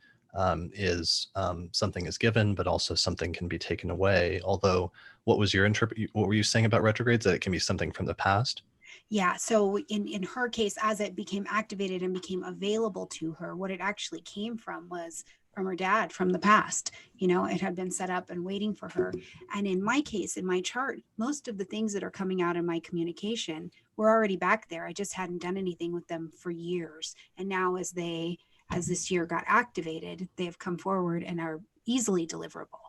Speaker 2: Is something is given, but also something can be taken away. Although what was your what were you saying about retrogrades, that it can be something from the past?
Speaker 1: Yeah. So in her case, as it became activated and became available to her, what it actually came from was from her dad from the past. You know, it had been set up and waiting for her. And in my case, in my chart, most of the things that are coming out in my communication were already back there. I just hadn't done anything with them for years. And now as this year got activated, they have come forward and are easily deliverable.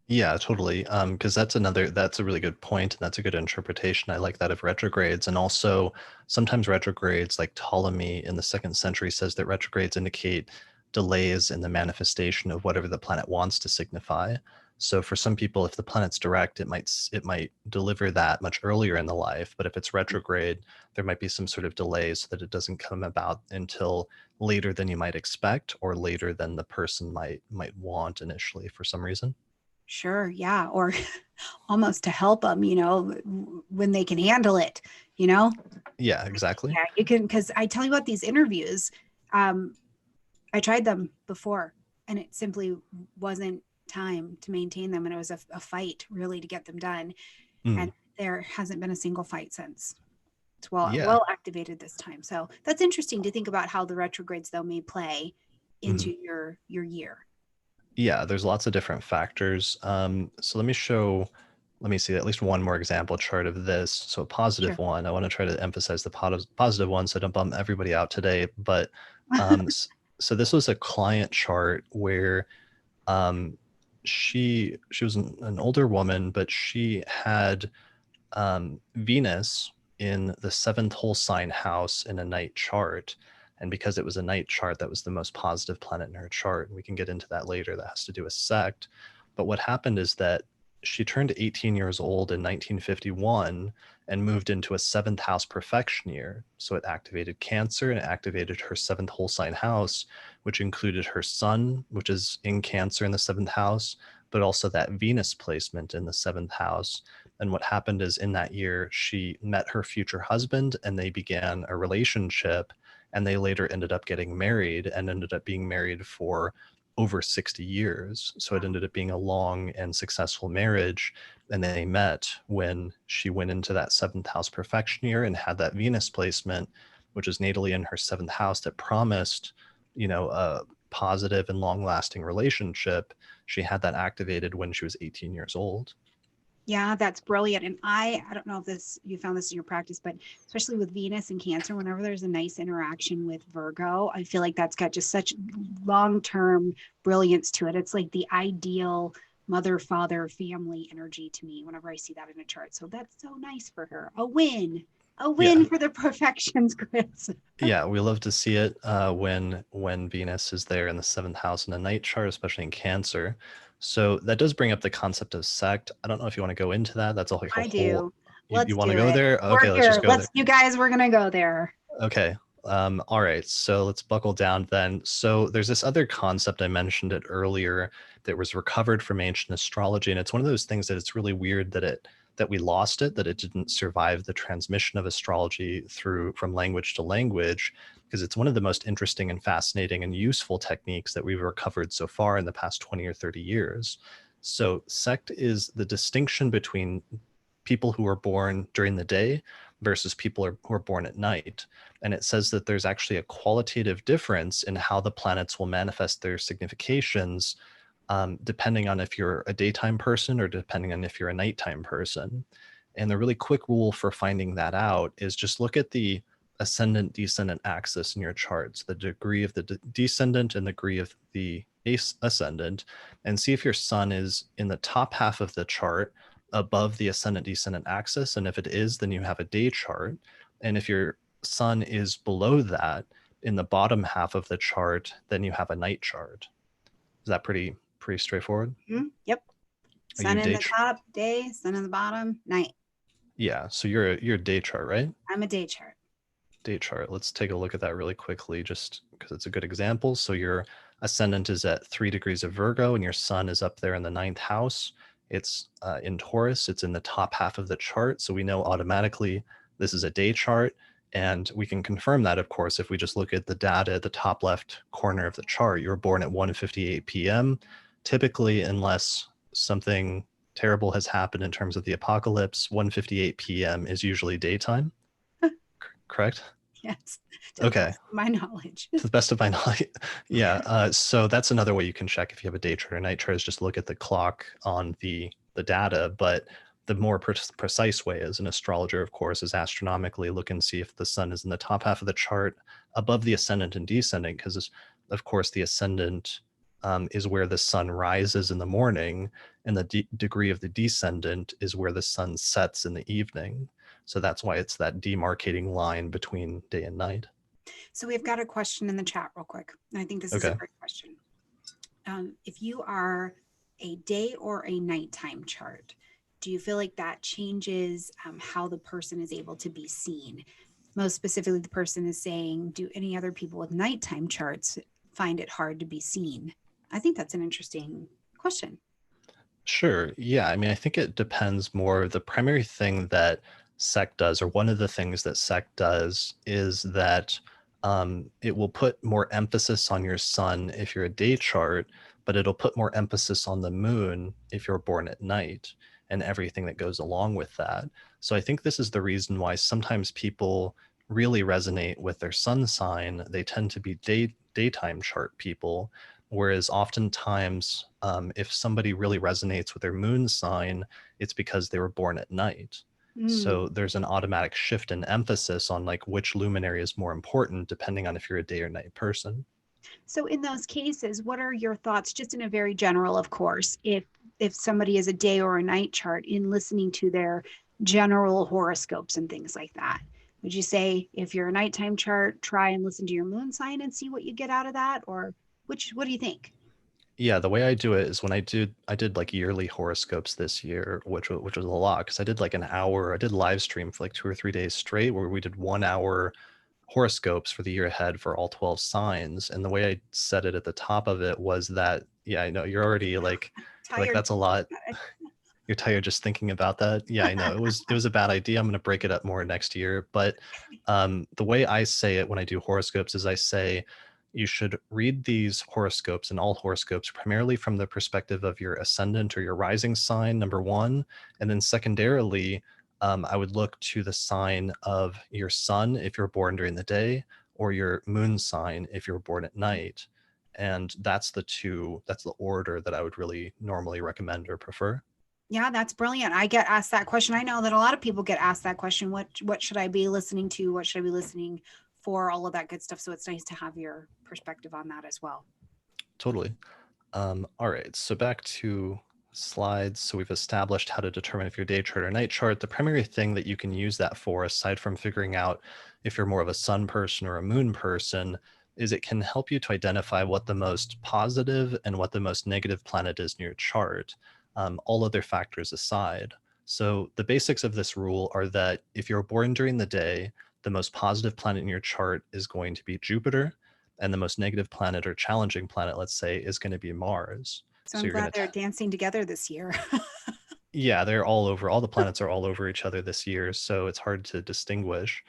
Speaker 2: Yeah, totally. Because that's a really good point, and that's a good interpretation. I like that of retrogrades. And also sometimes retrogrades, like Ptolemy in the second century says that retrogrades indicate delays in the manifestation of whatever the planet wants to signify. So for some people, if the planet's direct, it might deliver that much earlier in the life. But if it's retrograde, there might be some sort of delay so that it doesn't come about until later than you might expect, or later than the person might want initially for some reason.
Speaker 1: Sure. Yeah. Or almost to help them, you know, when they can handle it, you know?
Speaker 2: Yeah, exactly.
Speaker 1: Yeah, you can, because I tell you what, these interviews, um, I tried them before and it simply wasn't time to maintain them. And it was a fight really to get them done.
Speaker 2: Mm,
Speaker 1: And there hasn't been a single fight since. It's
Speaker 2: yeah.
Speaker 1: well activated this time. So that's interesting to think about how the retrogrades though may play into
Speaker 2: Mhm.
Speaker 1: your year.
Speaker 2: Yeah, there's lots of different factors. So let me see at least one more example chart of this. So a positive
Speaker 1: Sure.
Speaker 2: one. I want to try to emphasize the positive one so I don't bum everybody out today. But so this was a client chart where um, she was an older woman, but she had Venus in the seventh whole sign house in a night chart. And because it was a night chart, that was the most positive planet in her chart. And we can get into that later. That has to do with sect. But what happened is that she turned 18 years old in 1951. and moved into a seventh house profection year. So it activated Cancer and it activated her seventh whole sign house, which included her sun, which is in Cancer in the seventh house, but also that Venus placement in the seventh house. And what happened is in that year, she met her future husband and they began a relationship. And they later ended up getting married and ended up being married for over 60 years. So it ended up being a long and successful marriage. And they met when she went into that seventh house profection year and had that Venus placement, which is natally in her seventh house, that promised, a positive and long lasting relationship. She had that activated when she was 18 years old.
Speaker 1: Yeah, that's brilliant. And I don't know if you found this in your practice, but especially with Venus and Cancer, whenever there's a nice interaction with Virgo, I feel like that's got just such long-term brilliance to it. It's like the ideal mother, father, family energy to me whenever I see that in a chart. So that's so nice for her. A win for the Profections, Chris.
Speaker 2: Yeah, we love to see it when Venus is there in the seventh house in the night chart, especially in Cancer. So that does bring up the concept of sect. I don't know if you want to go into that. That's like a
Speaker 1: I
Speaker 2: whole.
Speaker 1: do.
Speaker 2: You
Speaker 1: Let's
Speaker 2: want to
Speaker 1: do
Speaker 2: go
Speaker 1: it.
Speaker 2: there?
Speaker 1: We're
Speaker 2: Okay, let's just
Speaker 1: here.
Speaker 2: go there.
Speaker 1: You guys, we're going to go there.
Speaker 2: Okay. All right. So let's buckle down then. So there's this other concept I mentioned it earlier that was recovered from ancient astrology, and it's one of those things that it's really weird that we lost it, that it didn't survive the transmission of astrology from language to language, because it's one of the most interesting and fascinating and useful techniques that we've recovered so far in the past 20 or 30 years. So sect is the distinction between people who are born during the day versus people who are born at night. And it says that there's actually a qualitative difference in how the planets will manifest their significations, depending on if you're a daytime person or depending on if you're a nighttime person. And the really quick rule for finding that out is just look at the ascendant descendant axis in your charts, the degree of the descendant and the degree of the ascendant, and see if your sun is in the top half of the chart above the ascendant descendant axis. And if it is, then you have a day chart. And if your sun is below that in the bottom half of the chart, then you have a night chart. Is that pretty straightforward?
Speaker 1: Mm-hmm. Yep. Sun in the top, day, sun in the bottom, night.
Speaker 2: Yeah. So you're a day chart, right?
Speaker 1: I'm a day chart.
Speaker 2: Day chart. Let's take a look at that really quickly, just because it's a good example. So your ascendant is at 3 degrees of Virgo and your sun is up there in the 9th house. It's in Taurus. It's in the top half of the chart. So we know automatically this is a day chart. And we can confirm that, of course, if we just look at the data at the top left corner of the chart. You were born at 1:58 p.m. Typically, unless something terrible has happened in terms of the apocalypse, 1:58 p.m. is usually daytime. Correct?
Speaker 1: Yes.
Speaker 2: Okay.
Speaker 1: My knowledge.
Speaker 2: To the best of my knowledge. Yeah. So that's another way you can check if you have a day chart or night chart, is just look at the clock on the data. But the more precise way as an astrologer, of course, is astronomically look and see if the sun is in the top half of the chart above the ascendant and descendant, because of course the ascendant is where the sun rises in the morning, and the degree of the descendant is where the sun sets in the evening. So that's why it's that demarcating line between day and night.
Speaker 1: So we've got a question in the chat real quick. And I think this is a great question. If you are a day or a nighttime chart, do you feel like that changes how the person is able to be seen? Most specifically, the person is saying, do any other people with nighttime charts find it hard to be seen? I think that's an interesting question.
Speaker 2: Sure. Yeah. I mean, I think it depends more. The primary thing that sect does, or one of the things that sect does, is that it will put more emphasis on your sun if you're a day chart, but it'll put more emphasis on the moon if you're born at night and everything that goes along with that. So I think this is the reason why sometimes people really resonate with their sun sign. They tend to be daytime chart people. Whereas oftentimes, if somebody really resonates with their moon sign, it's because they were born at night. So there's an automatic shift in emphasis on like which luminary is more important, depending on if you're a day or night person.
Speaker 1: So in those cases, what are your thoughts, just in a very general, of course, if somebody is a day or a night chart, in listening to their general horoscopes and things like that? Would you say if you're a nighttime chart, try and listen to your moon sign and see what you get out of that? Or what do you think?
Speaker 2: Yeah, the way I do it is when I did like yearly horoscopes this year, which was a lot because I did like an hour. I did live stream for like 2 or 3 days straight where we did 1 hour horoscopes for the year ahead for all 12 signs. And the way I said it at the top of it was that, yeah, I know you're already like you're like
Speaker 1: Tired
Speaker 2: that's a
Speaker 1: thinking
Speaker 2: lot.
Speaker 1: about
Speaker 2: You're tired just thinking about that. Yeah, I know it was a bad idea. I'm going to break it up more next year. But the way I say it when I do horoscopes is I say you should read these horoscopes and all horoscopes primarily from the perspective of your ascendant or your rising sign, number one, and then secondarily, I would look to the sign of your sun if you're born during the day, or your moon sign if you're born at night. And that's the order that I would really normally recommend or prefer.
Speaker 1: Yeah, that's brilliant. I get asked that question. I know that a lot of people get asked that question. What should I be listening to? What should I be listening for? All of that good stuff. So it's nice to have your perspective on that as well.
Speaker 2: Totally. All right, so back to slides. So we've established how to determine if your day chart or night chart. The primary thing that you can use that for, aside from figuring out if you're more of a sun person or a moon person, is it can help you to identify what the most positive and what the most negative planet is in your chart, all other factors aside. So the basics of this rule are that if you're born during the day, the most positive planet in your chart is going to be Jupiter, and the most negative planet or challenging planet, let's say, is going to be Mars.
Speaker 1: So
Speaker 2: So
Speaker 1: I'm
Speaker 2: you're going
Speaker 1: glad
Speaker 2: to,
Speaker 1: they're dancing together this year.
Speaker 2: yeah, they're all over. All the planets are all over each other this year, so it's hard to distinguish.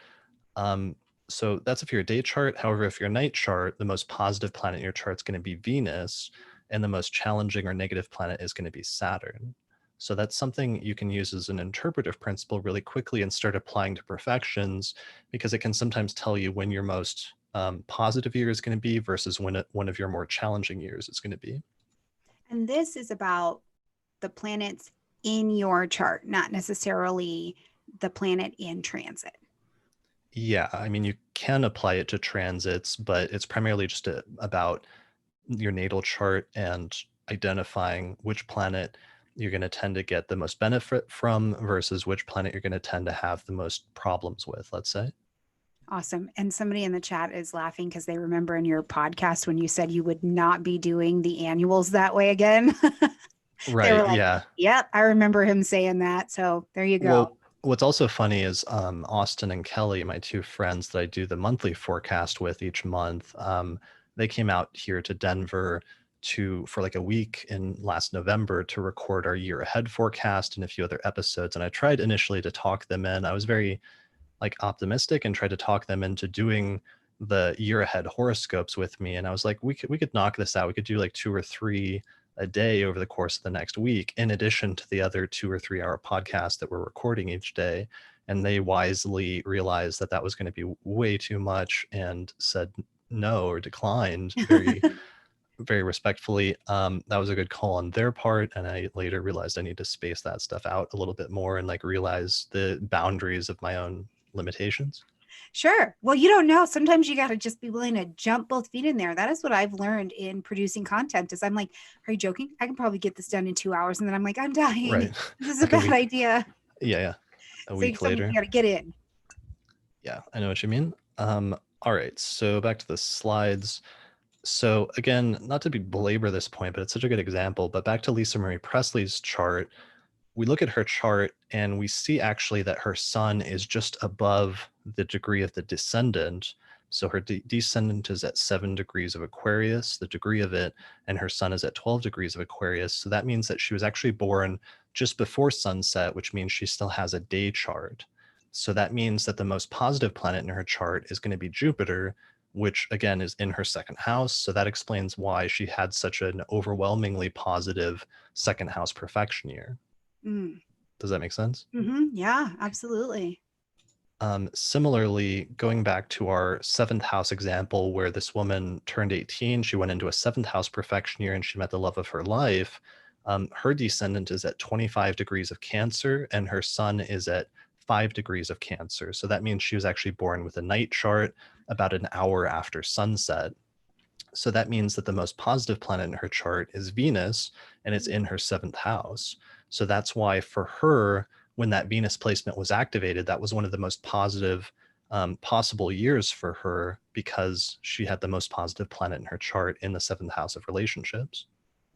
Speaker 2: Um, so that's if you're a day chart. However, if you're a night chart, the most positive planet in your chart is going to be Venus, and the most challenging or negative planet is going to be Saturn. So that's something you can use as an interpretive principle really quickly and start applying to perfections, because it can sometimes tell you when your most positive year is going to be versus when one of your more challenging years is going to be.
Speaker 1: And this is about the planets in your chart, not necessarily the planet in transit.
Speaker 2: Yeah, I mean, you can apply it to transits, but it's primarily just about your natal chart and identifying which planet you're going to tend to get the most benefit from versus which planet you're going to tend to have the most problems with, let's say.
Speaker 1: Awesome. And somebody in the chat is laughing because they remember in your podcast when you said you would not be doing the annuals that way again. They
Speaker 2: Right.
Speaker 1: were like,
Speaker 2: Yeah.
Speaker 1: yep, I remember him saying that. So there you go.
Speaker 2: Well, what's also funny is Austin and Kelly, my two friends that I do the monthly forecast with each month, they came out here to Denver for like a week in last November to record our year ahead forecast and a few other episodes. And I tried initially to talk them in. I was very like optimistic and tried to talk them into doing the year ahead horoscopes with me. And I was like, we could knock this out. We could do like 2 or 3 a day over the course of the next week, in addition to the other 2 or 3 hour podcasts that we're recording each day. And they wisely realized that that was going to be way too much and said no or declined very, very respectfully. That was a good call on their part. And I later realized I need to space that stuff out a little bit more and like realize the boundaries of my own limitations.
Speaker 1: Sure. Well, you don't know. Sometimes you got to just be willing to jump both feet in there. That is what I've learned in producing content is I'm like, are you joking? I can probably get this done in 2 hours. And then I'm like, I'm dying.
Speaker 2: Right.
Speaker 1: This is a
Speaker 2: Like a
Speaker 1: bad
Speaker 2: week.
Speaker 1: idea.
Speaker 2: Yeah, yeah. A
Speaker 1: So
Speaker 2: week
Speaker 1: sometimes
Speaker 2: later.
Speaker 1: you got to get in.
Speaker 2: Yeah, I know what you mean. All right, so back to the slides. So again, not to belabor this point, but it's such a good example, but back to Lisa Marie Presley's chart, we look at her chart and we see actually that her sun is just above the degree of the descendant. So her descendant is at 7 degrees of Aquarius, the degree of it, and her sun is at 12 degrees of Aquarius. So that means that she was actually born just before sunset, which means she still has a day chart. So that means that the most positive planet in her chart is going to be Jupiter, which again is in her second house. So that explains why she had such an overwhelmingly positive second house perfection year.
Speaker 1: Mm.
Speaker 2: Does that make sense?
Speaker 1: Yeah, absolutely.
Speaker 2: Similarly, going back to our seventh house example, where this woman turned 18, she went into a seventh house perfection year and she met the love of her life. Her descendant is at 25 degrees of Cancer and her sun is at 5 degrees of Cancer. So that means she was actually born with a night chart about an hour after sunset. So that means that the most positive planet in her chart is Venus, and it's in her seventh house. So that's why for her, when that Venus placement was activated, that was one of the most positive possible years for her because she had the most positive planet in her chart in the seventh house of relationships.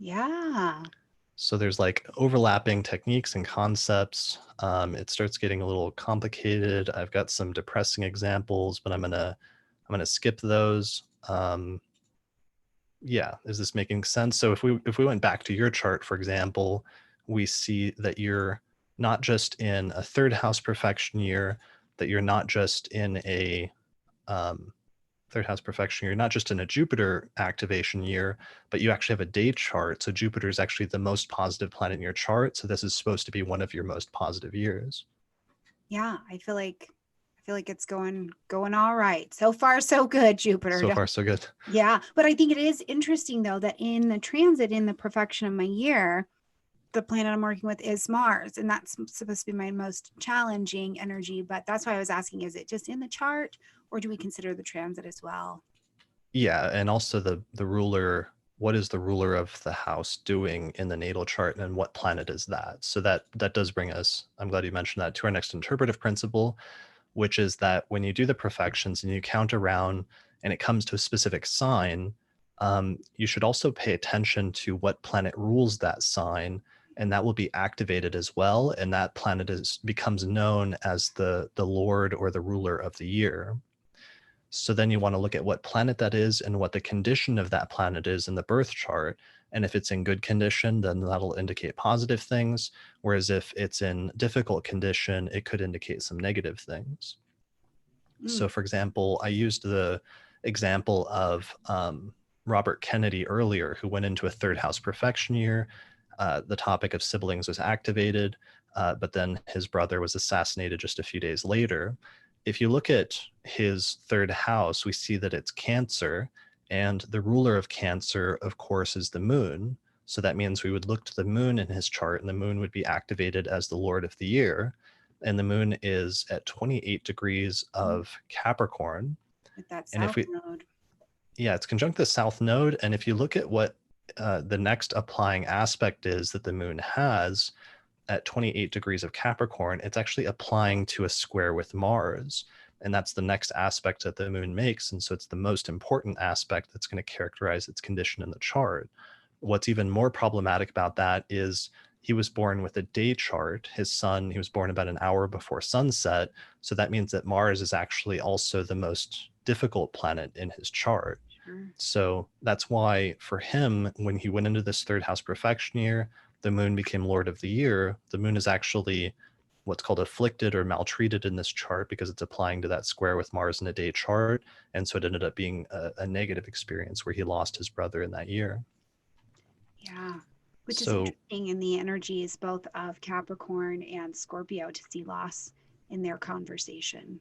Speaker 1: Yeah.
Speaker 2: So there's like overlapping techniques and concepts. It starts getting a little complicated. I've got some depressing examples, but I'm gonna skip those. Yeah, is this making sense? So if we went back to your chart, for example, we see that you're not just in a third house perfection year, that you're not just in a um, third house perfection year, not just in a Jupiter activation year, but you actually have a day chart. So Jupiter is actually the most positive planet in your chart. So this is supposed to be one of your most positive years.
Speaker 1: Yeah. I feel like it's going all right. So far, so good, Jupiter.
Speaker 2: So far, so good.
Speaker 1: Yeah. But I think it is interesting though that in the transit in the perfection of my year, the planet I'm working with is Mars, and that's supposed to be my most challenging energy. But that's why I was asking, is it just in the chart or do we consider the transit as well?
Speaker 2: Yeah, and also the ruler, what is the ruler of the house doing in the natal chart, and what planet is that? So that does bring us, I'm glad you mentioned that, to our next interpretive principle, which is that when you do the perfections and you count around and it comes to a specific sign, you should also pay attention to what planet rules that sign, and that will be activated as well. And that planet becomes known as the lord or the ruler of the year. So then you want to look at what planet that is and what the condition of that planet is in the birth chart. And if it's in good condition, then that'll indicate positive things. Whereas if it's in difficult condition, it could indicate some negative things.
Speaker 1: Mm,
Speaker 2: So, for example, I used the example of Robert Kennedy earlier, who went into a third house perfection year. The topic of siblings was activated, but then his brother was assassinated just a few days later. If you look at his third house, we see that it's Cancer, and the ruler of Cancer, of course, is the moon. So that means we would look to the moon in his chart, and the moon would be activated as the Lord of the year, and the moon is at 28 degrees
Speaker 1: mm,
Speaker 2: of Capricorn.
Speaker 1: with that
Speaker 2: And if
Speaker 1: south
Speaker 2: we,
Speaker 1: node.
Speaker 2: yeah, it's conjunct the south node. And if you look at what the next applying aspect is that the moon has at 28 degrees of Capricorn, it's actually applying to a square with Mars. And that's the next aspect that the moon makes. And so it's the most important aspect that's going to characterize its condition in the chart. What's even more problematic about that is he was born with a day chart. His son, he was born about an hour before sunset. So that means that Mars is actually also the most difficult planet in his chart.
Speaker 1: Sure.
Speaker 2: So that's why for him, when he went into this third house perfection year, the moon became Lord of the Year. The moon is actually what's called afflicted or maltreated in this chart because it's applying to that square with Mars in a day chart. And so it ended up being a negative experience where he lost his brother in that year.
Speaker 1: Yeah. Which is
Speaker 2: So
Speaker 1: interesting in the energies both of Capricorn and Scorpio to see loss in their conversation.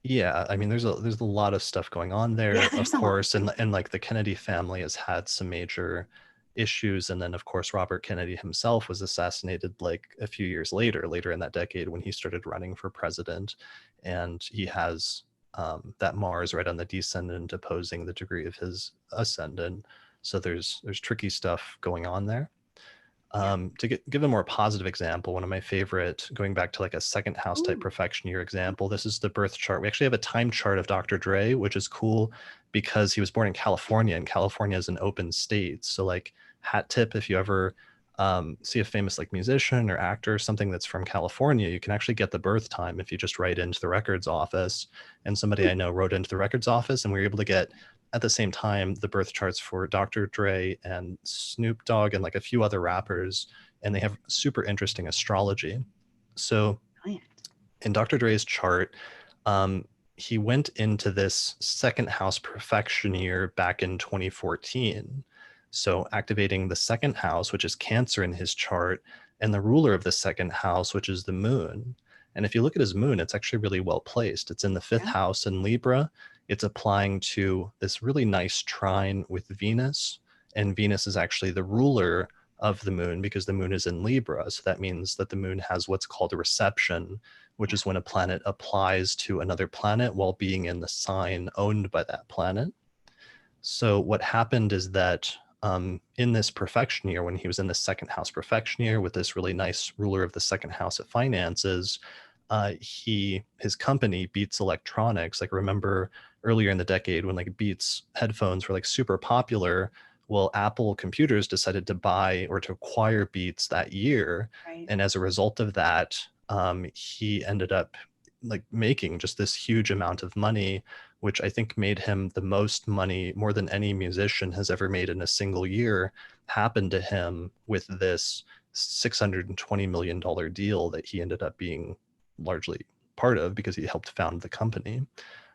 Speaker 2: yeah, I mean, there's a lot of stuff going on
Speaker 1: Yeah,
Speaker 2: there, of
Speaker 1: there's a lot.
Speaker 2: course, and like the Kennedy family has had some major issues, and then of course Robert Kennedy himself was assassinated like a few years later in that decade when he started running for president, and he has that Mars right on the descendant opposing the degree of his ascendant. So there's tricky stuff going on there.
Speaker 1: Yeah.
Speaker 2: Give a more positive example, one of my favorite, going back to like a second house type
Speaker 1: Ooh.
Speaker 2: perfection year example, this is the birth chart. We actually have a time chart of Dr. Dre, which is cool because he was born in California, and California is an open state. So like, hat tip, if you ever see a famous like musician or actor or something that's from California, you can actually get the birth time if you just write into the records office. And somebody I know wrote into the records office, and we were able to get at the same time the birth charts for Dr. Dre and Snoop Dogg and like a few other rappers, and they have super interesting astrology. So
Speaker 1: Brilliant.
Speaker 2: in Dr. Dre's chart, um, he went into this second house perfection year back in 2014. So activating the second house, which is Cancer in his chart, and the ruler of the second house, which is the moon. And if you look at his moon, it's actually really well placed. It's in the fifth
Speaker 1: Yeah.
Speaker 2: house in Libra. It's applying to this really nice trine with Venus. And Venus is actually the ruler of the moon because the moon is in Libra. So that means that the moon has what's called a reception, which
Speaker 1: Yeah.
Speaker 2: is when a planet applies to another planet while being in the sign owned by that planet. So what happened is that in this perfection year, when he was in the second house perfection year with this really nice ruler of the second house of finances, his company Beats Electronics, like remember earlier in the decade when like Beats headphones were like super popular. Well, Apple Computers decided to buy or to acquire Beats that year,
Speaker 1: Right.
Speaker 2: and as a result of that, he ended up like making just this huge amount of money, which I think made him the most money, more than any musician has ever made in a single year, happened to him with this $620 million deal that he ended up being largely part of because he helped found the company.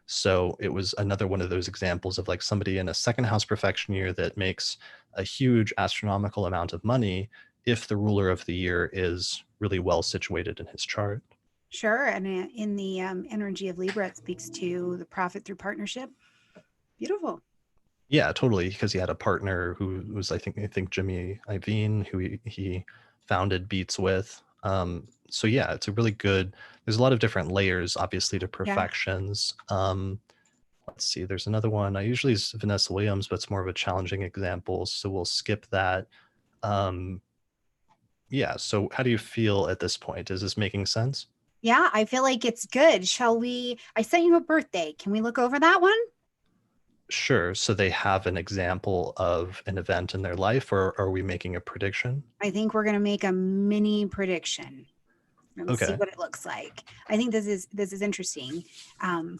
Speaker 2: So it was another one of those examples of like somebody in a second house profection year that makes a huge astronomical amount of money if the ruler of the year is really well situated in his chart.
Speaker 1: Sure. And in the energy of Libra, it speaks to the profit through partnership. Beautiful.
Speaker 2: Yeah, totally. Because he had a partner who was, I think Jimmy Iovine, who he founded Beats with. So yeah, it's a really good. There's a lot of different layers, obviously, to
Speaker 1: Yeah.
Speaker 2: Profections. Let's see. There's another one. I usually use Vanessa Williams, but it's more of a challenging example, so we'll skip that. Um, yeah. So how do you feel at this point? Is this making sense?
Speaker 1: Yeah. I feel like it's good. Shall we? I sent you a birthday. Can we look over that one?
Speaker 2: Sure. So they have an example of an event in their life, or are we making a prediction?
Speaker 1: I think we're going to make a mini prediction and see
Speaker 2: Okay.
Speaker 1: what it looks like. I think this is interesting. Um,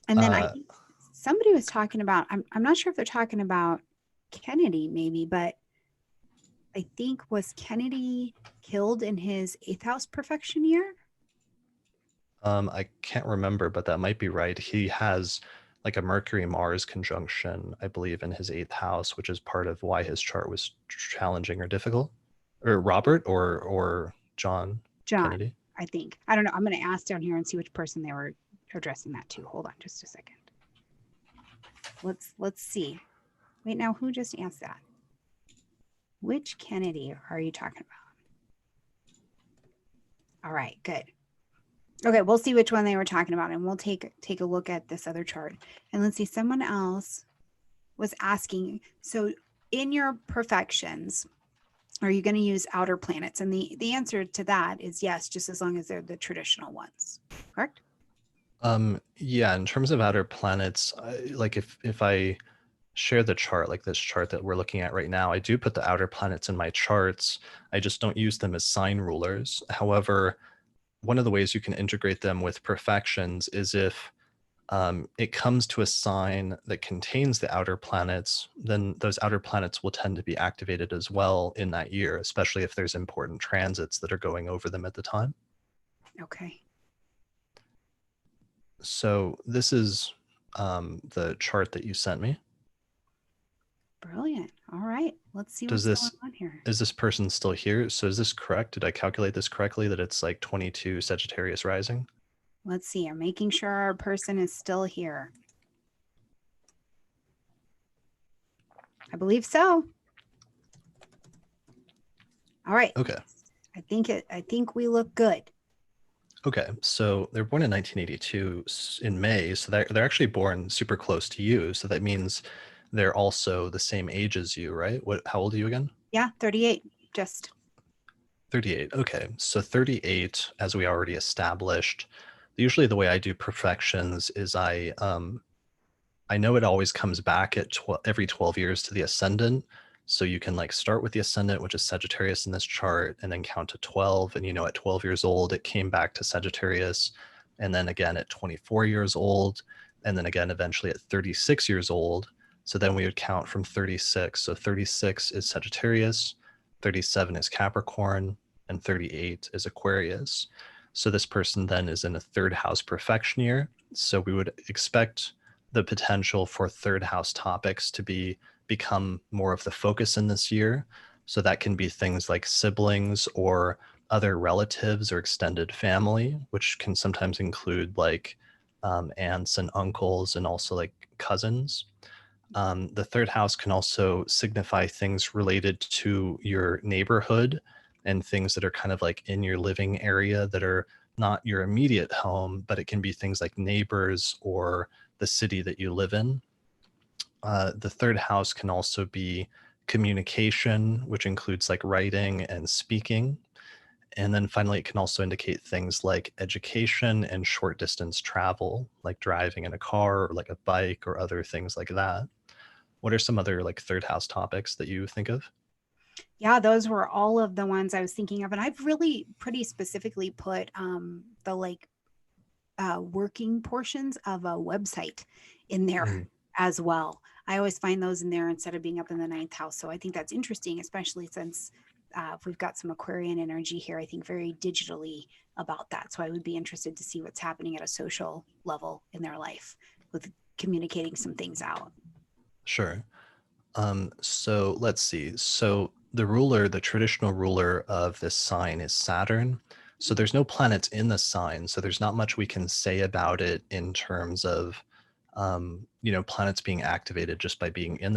Speaker 1: and then I
Speaker 2: Uh,
Speaker 1: think somebody was talking about. I'm not sure if they're talking about Kennedy, maybe, but I think was Kennedy killed in his eighth house perfection year?
Speaker 2: I can't remember, but that might be right. He has like a Mercury Mars conjunction, I believe, in his eighth house, which is part of why his chart was challenging or difficult. Or Robert or John
Speaker 1: John,
Speaker 2: Kennedy.
Speaker 1: I think. I don't know. I'm going to ask down here and see which person they were addressing that to. Hold on just a second. Let's see. Wait, now who just asked that? Which Kennedy are you talking about? All right, good. Okay, we'll see which one they were talking about, and we'll take a look at this other chart. And let's see, someone else was asking, so in your perfections, are you going to use outer planets? And the answer to that is yes, just as long as they're the traditional ones. Correct?
Speaker 2: Yeah, in terms of outer planets, like if I share the chart, like this chart that we're looking at right now, I do put the outer planets in my charts. I just don't use them as sign rulers. However, one of the ways you can integrate them with perfections is if it comes to a sign that contains the outer planets, then those outer planets will tend to be activated as well in that year, especially if there's important transits that are going over them at the time.
Speaker 1: Okay.
Speaker 2: So this is the chart that you sent me.
Speaker 1: Brilliant. All right. Let's see
Speaker 2: Does
Speaker 1: what's going
Speaker 2: this
Speaker 1: on here.
Speaker 2: is this person still here? So is this correct? Did I calculate this correctly that it's like 22 Sagittarius rising?
Speaker 1: Let's see. I'm making sure our person is still here. I believe so. All right.
Speaker 2: Okay.
Speaker 1: I think we look good.
Speaker 2: Okay. So they're born in 1982 in May. So they're actually born super close to you. So that means they're also the same age as you, right? How old are you again?
Speaker 1: Yeah, 38. Just
Speaker 2: 38. Okay. So 38, as we already established, usually the way I do perfections is I know it always comes back at every 12 years to the ascendant. So you can like start with the ascendant, which is Sagittarius in this chart, and then count to 12. And at 12 years old, it came back to Sagittarius. And then again at 24 years old. And then again, eventually at 36 years old. So then we would count from 36. So 36 is Sagittarius, 37 is Capricorn, and 38 is Aquarius. So this person then is in a third house perfection year. So we would expect the potential for third house topics to become more of the focus in this year. So that can be things like siblings or other relatives or extended family, which can sometimes include like aunts and uncles and also like cousins. The third house can also signify things related to your neighborhood and things that are kind of like in your living area that are not your immediate home, but it can be things like neighbors or the city that you live in. The third house can also be communication, which includes like writing and speaking. And then finally, it can also indicate things like education and short distance travel, like driving in a car or like a bike or other things like that. What are some other like third house topics that you think of?
Speaker 1: Yeah, those were all of the ones I was thinking of. And I've really pretty specifically put the like working portions of a website in there
Speaker 2: Mhm.
Speaker 1: as well. I always find those in there instead of being up in the ninth house. So I think that's interesting, especially since if we've got some Aquarian energy here, I think very digitally about that. So I would be interested to see what's happening at a social level in their life with communicating some things out.
Speaker 2: Sure. So let's see. So the ruler, the traditional ruler of this sign is Saturn. So there's no planets in the sign. So there's not much we can say about it in terms of, planets being activated just by being in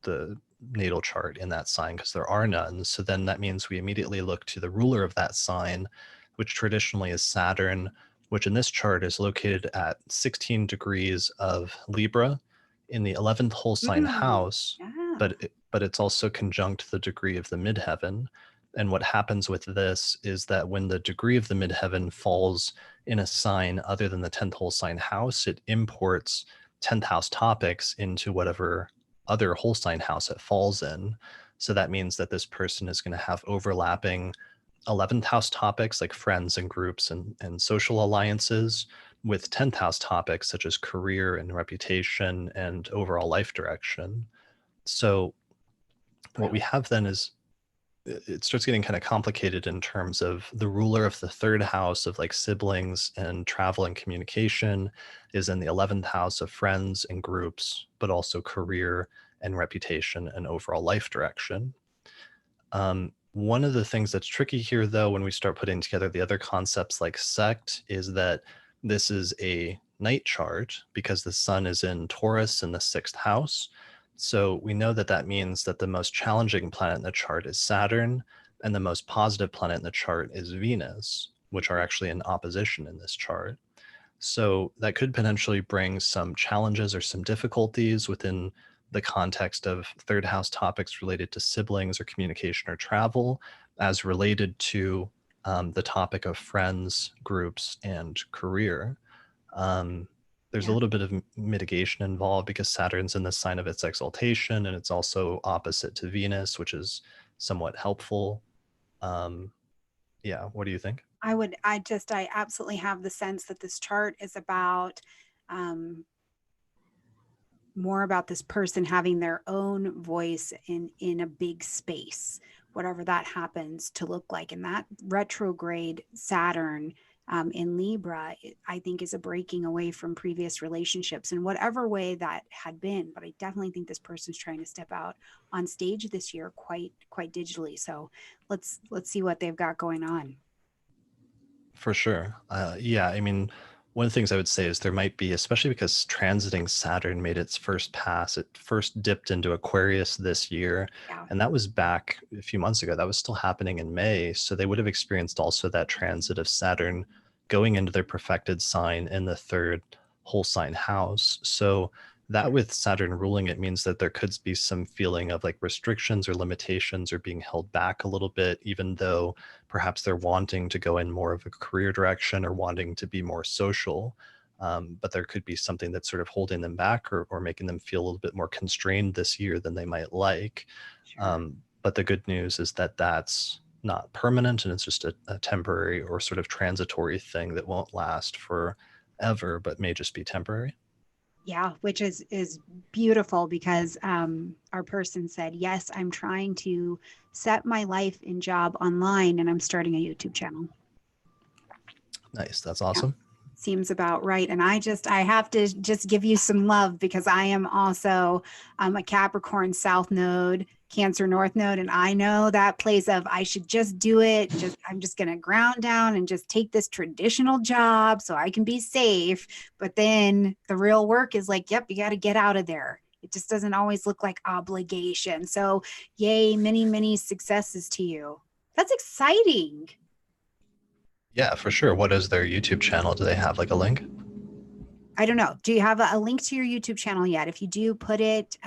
Speaker 2: the natal chart in that sign, because there are none. So then that means we immediately look to the ruler of that sign, which traditionally is Saturn, which in this chart is located at 16 degrees of Libra in the 11th whole sign
Speaker 1: Mm,
Speaker 2: house,
Speaker 1: yeah.
Speaker 2: but it's also conjunct the degree of the midheaven. And what happens with this is that when the degree of the midheaven falls in a sign other than the 10th whole sign house, it imports 10th house topics into whatever other whole sign house it falls in. So that means that this person is going to have overlapping 11th house topics like friends and groups and social alliances with 10th house topics such as career and reputation and overall life direction. So what we
Speaker 1: Brilliant.
Speaker 2: have then is it starts getting kind of complicated in terms of the ruler of the third house of like siblings and travel and communication is in the 11th house of friends and groups, but also career and reputation and overall life direction. One of the things that's tricky here, though, when we start putting together the other concepts like sect, is that this is a night chart because the sun is in Taurus in the sixth house. So we know that that means that the most challenging planet in the chart is Saturn, and the most positive planet in the chart is Venus, which are actually in opposition in this chart. So that could potentially bring some challenges or some difficulties within the context of third house topics related to siblings or communication or travel, as related to the topic of friends, groups, and career. Um, there's a
Speaker 1: Yeah.
Speaker 2: little bit of mitigation involved because Saturn's in the sign of its exaltation, and it's also opposite to Venus, which is somewhat helpful. Um, yeah, what do you think?
Speaker 1: I absolutely have the sense that this chart is about um, more about this person having their own voice in a big space, whatever that happens to look like. And that retrograde Saturn in Libra, I think, is a breaking away from previous relationships in whatever way that had been. But I definitely think this person's trying to step out on stage this year, quite digitally. So let's see what they've got going on.
Speaker 2: For sure. Yeah, I mean, one of the things I would say is there might be, especially because transiting Saturn made its first pass, it first dipped into Aquarius this year.
Speaker 1: Yeah.
Speaker 2: And that was back a few months ago. That was still happening in May. So they would have experienced also that transit of Saturn going into their perfected sign in the third whole sign house. So that with Saturn ruling it means that there could be some feeling of like restrictions or limitations or being held back a little bit, even though perhaps they're wanting to go in more of a career direction or wanting to be more social. But there could be something that's sort of holding them back or making them feel a little bit more constrained this year than they might like.
Speaker 1: Sure.
Speaker 2: But the good news is that that's not permanent and it's just a temporary or sort of transitory thing that won't last forever, but may just be temporary.
Speaker 1: Yeah, which is beautiful because our person said, "Yes, I'm trying to set my life and job online, and I'm starting a YouTube channel."
Speaker 2: Nice. That's
Speaker 1: Yeah,
Speaker 2: awesome.
Speaker 1: seems about right. And I have to just give you some love because I am also a Capricorn South Node, Cancer North Node, and I know that place of I should just do it. Just I'm just gonna ground down and just take this traditional job so I can be safe. But then the real work is like, yep, you got to get out of there. It just doesn't always look like obligation. So, yay, many successes to you. That's exciting.
Speaker 2: Yeah, for sure. What is their YouTube channel? Do they have like a link?
Speaker 1: I don't know. Do you have a link to your YouTube channel yet? If you do, put it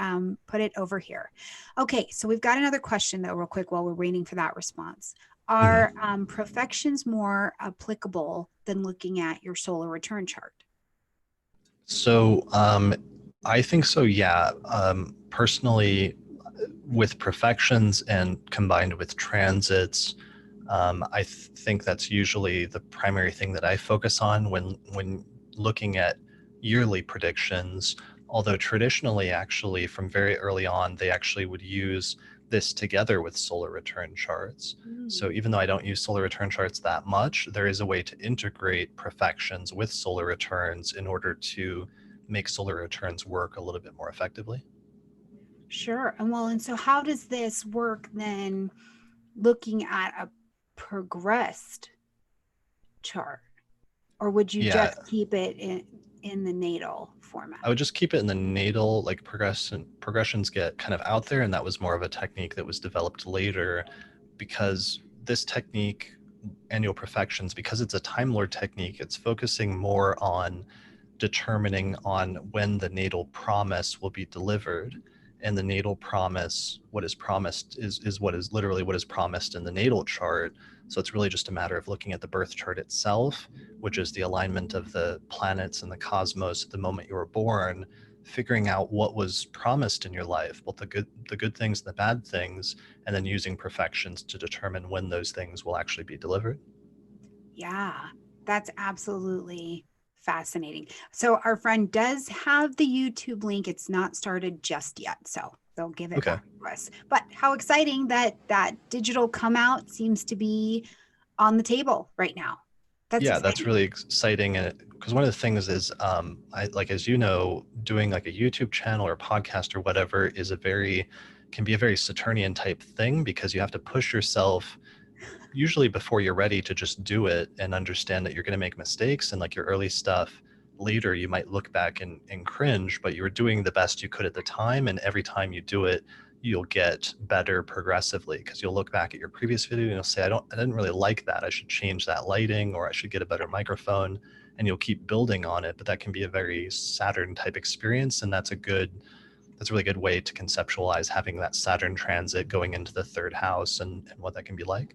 Speaker 1: over here. Okay, so we've got another question though, real quick, while we're waiting for that response. Are
Speaker 2: Mhm.
Speaker 1: perfections more applicable than looking at your solar return chart?
Speaker 2: So I think so, yeah. personally, with profections and combined with transits, I think that's usually the primary thing that I focus on when looking at yearly predictions. Although traditionally, actually, from very early on, they actually would use this together with solar return charts. So even though I don't use solar return charts that much, there is a way to integrate profections with solar returns in order to make solar returns work a little bit more effectively.
Speaker 1: Sure. And so how does this work then looking at a progressed chart? Or would you
Speaker 2: Yeah,
Speaker 1: just keep it in the natal format?
Speaker 2: I would just keep it in the natal, like progressions get kind of out there, and that was more of a technique that was developed later because this technique, annual perfections, because it's a Time Lord technique, it's focusing more on determining on when the natal promise will be delivered. And the natal promise, what is promised is what is literally what is promised in the natal chart. So it's really just a matter of looking at the birth chart itself, which is the alignment of the planets and the cosmos at the moment you were born, figuring out what was promised in your life, both the good things and the bad things, and then using perfections to determine when those things will actually be delivered.
Speaker 1: Yeah, that's absolutely fascinating. So our friend does have the YouTube link. It's not started just yet, so they'll give it
Speaker 2: Okay.
Speaker 1: back to us. But how exciting that that digital come out seems to be on the table right now. That's
Speaker 2: Yeah, that's
Speaker 1: exciting.
Speaker 2: really exciting. And because one of the things is, I like, as you know, doing like a YouTube channel or podcast or whatever is can be a very Saturnian type thing because you have to push yourself usually before you're ready to just do it and understand that you're going to make mistakes. And like your early stuff later, you might look back and cringe, but you were doing the best you could at the time. And every time you do it, you'll get better progressively because you'll look back at your previous video and you'll say, I didn't really like that. I should change that lighting, or I should get a better microphone, and you'll keep building on it. But that can be a very Saturn type experience. And that's a really good way to conceptualize having that Saturn transit going into the third house and what that can be like.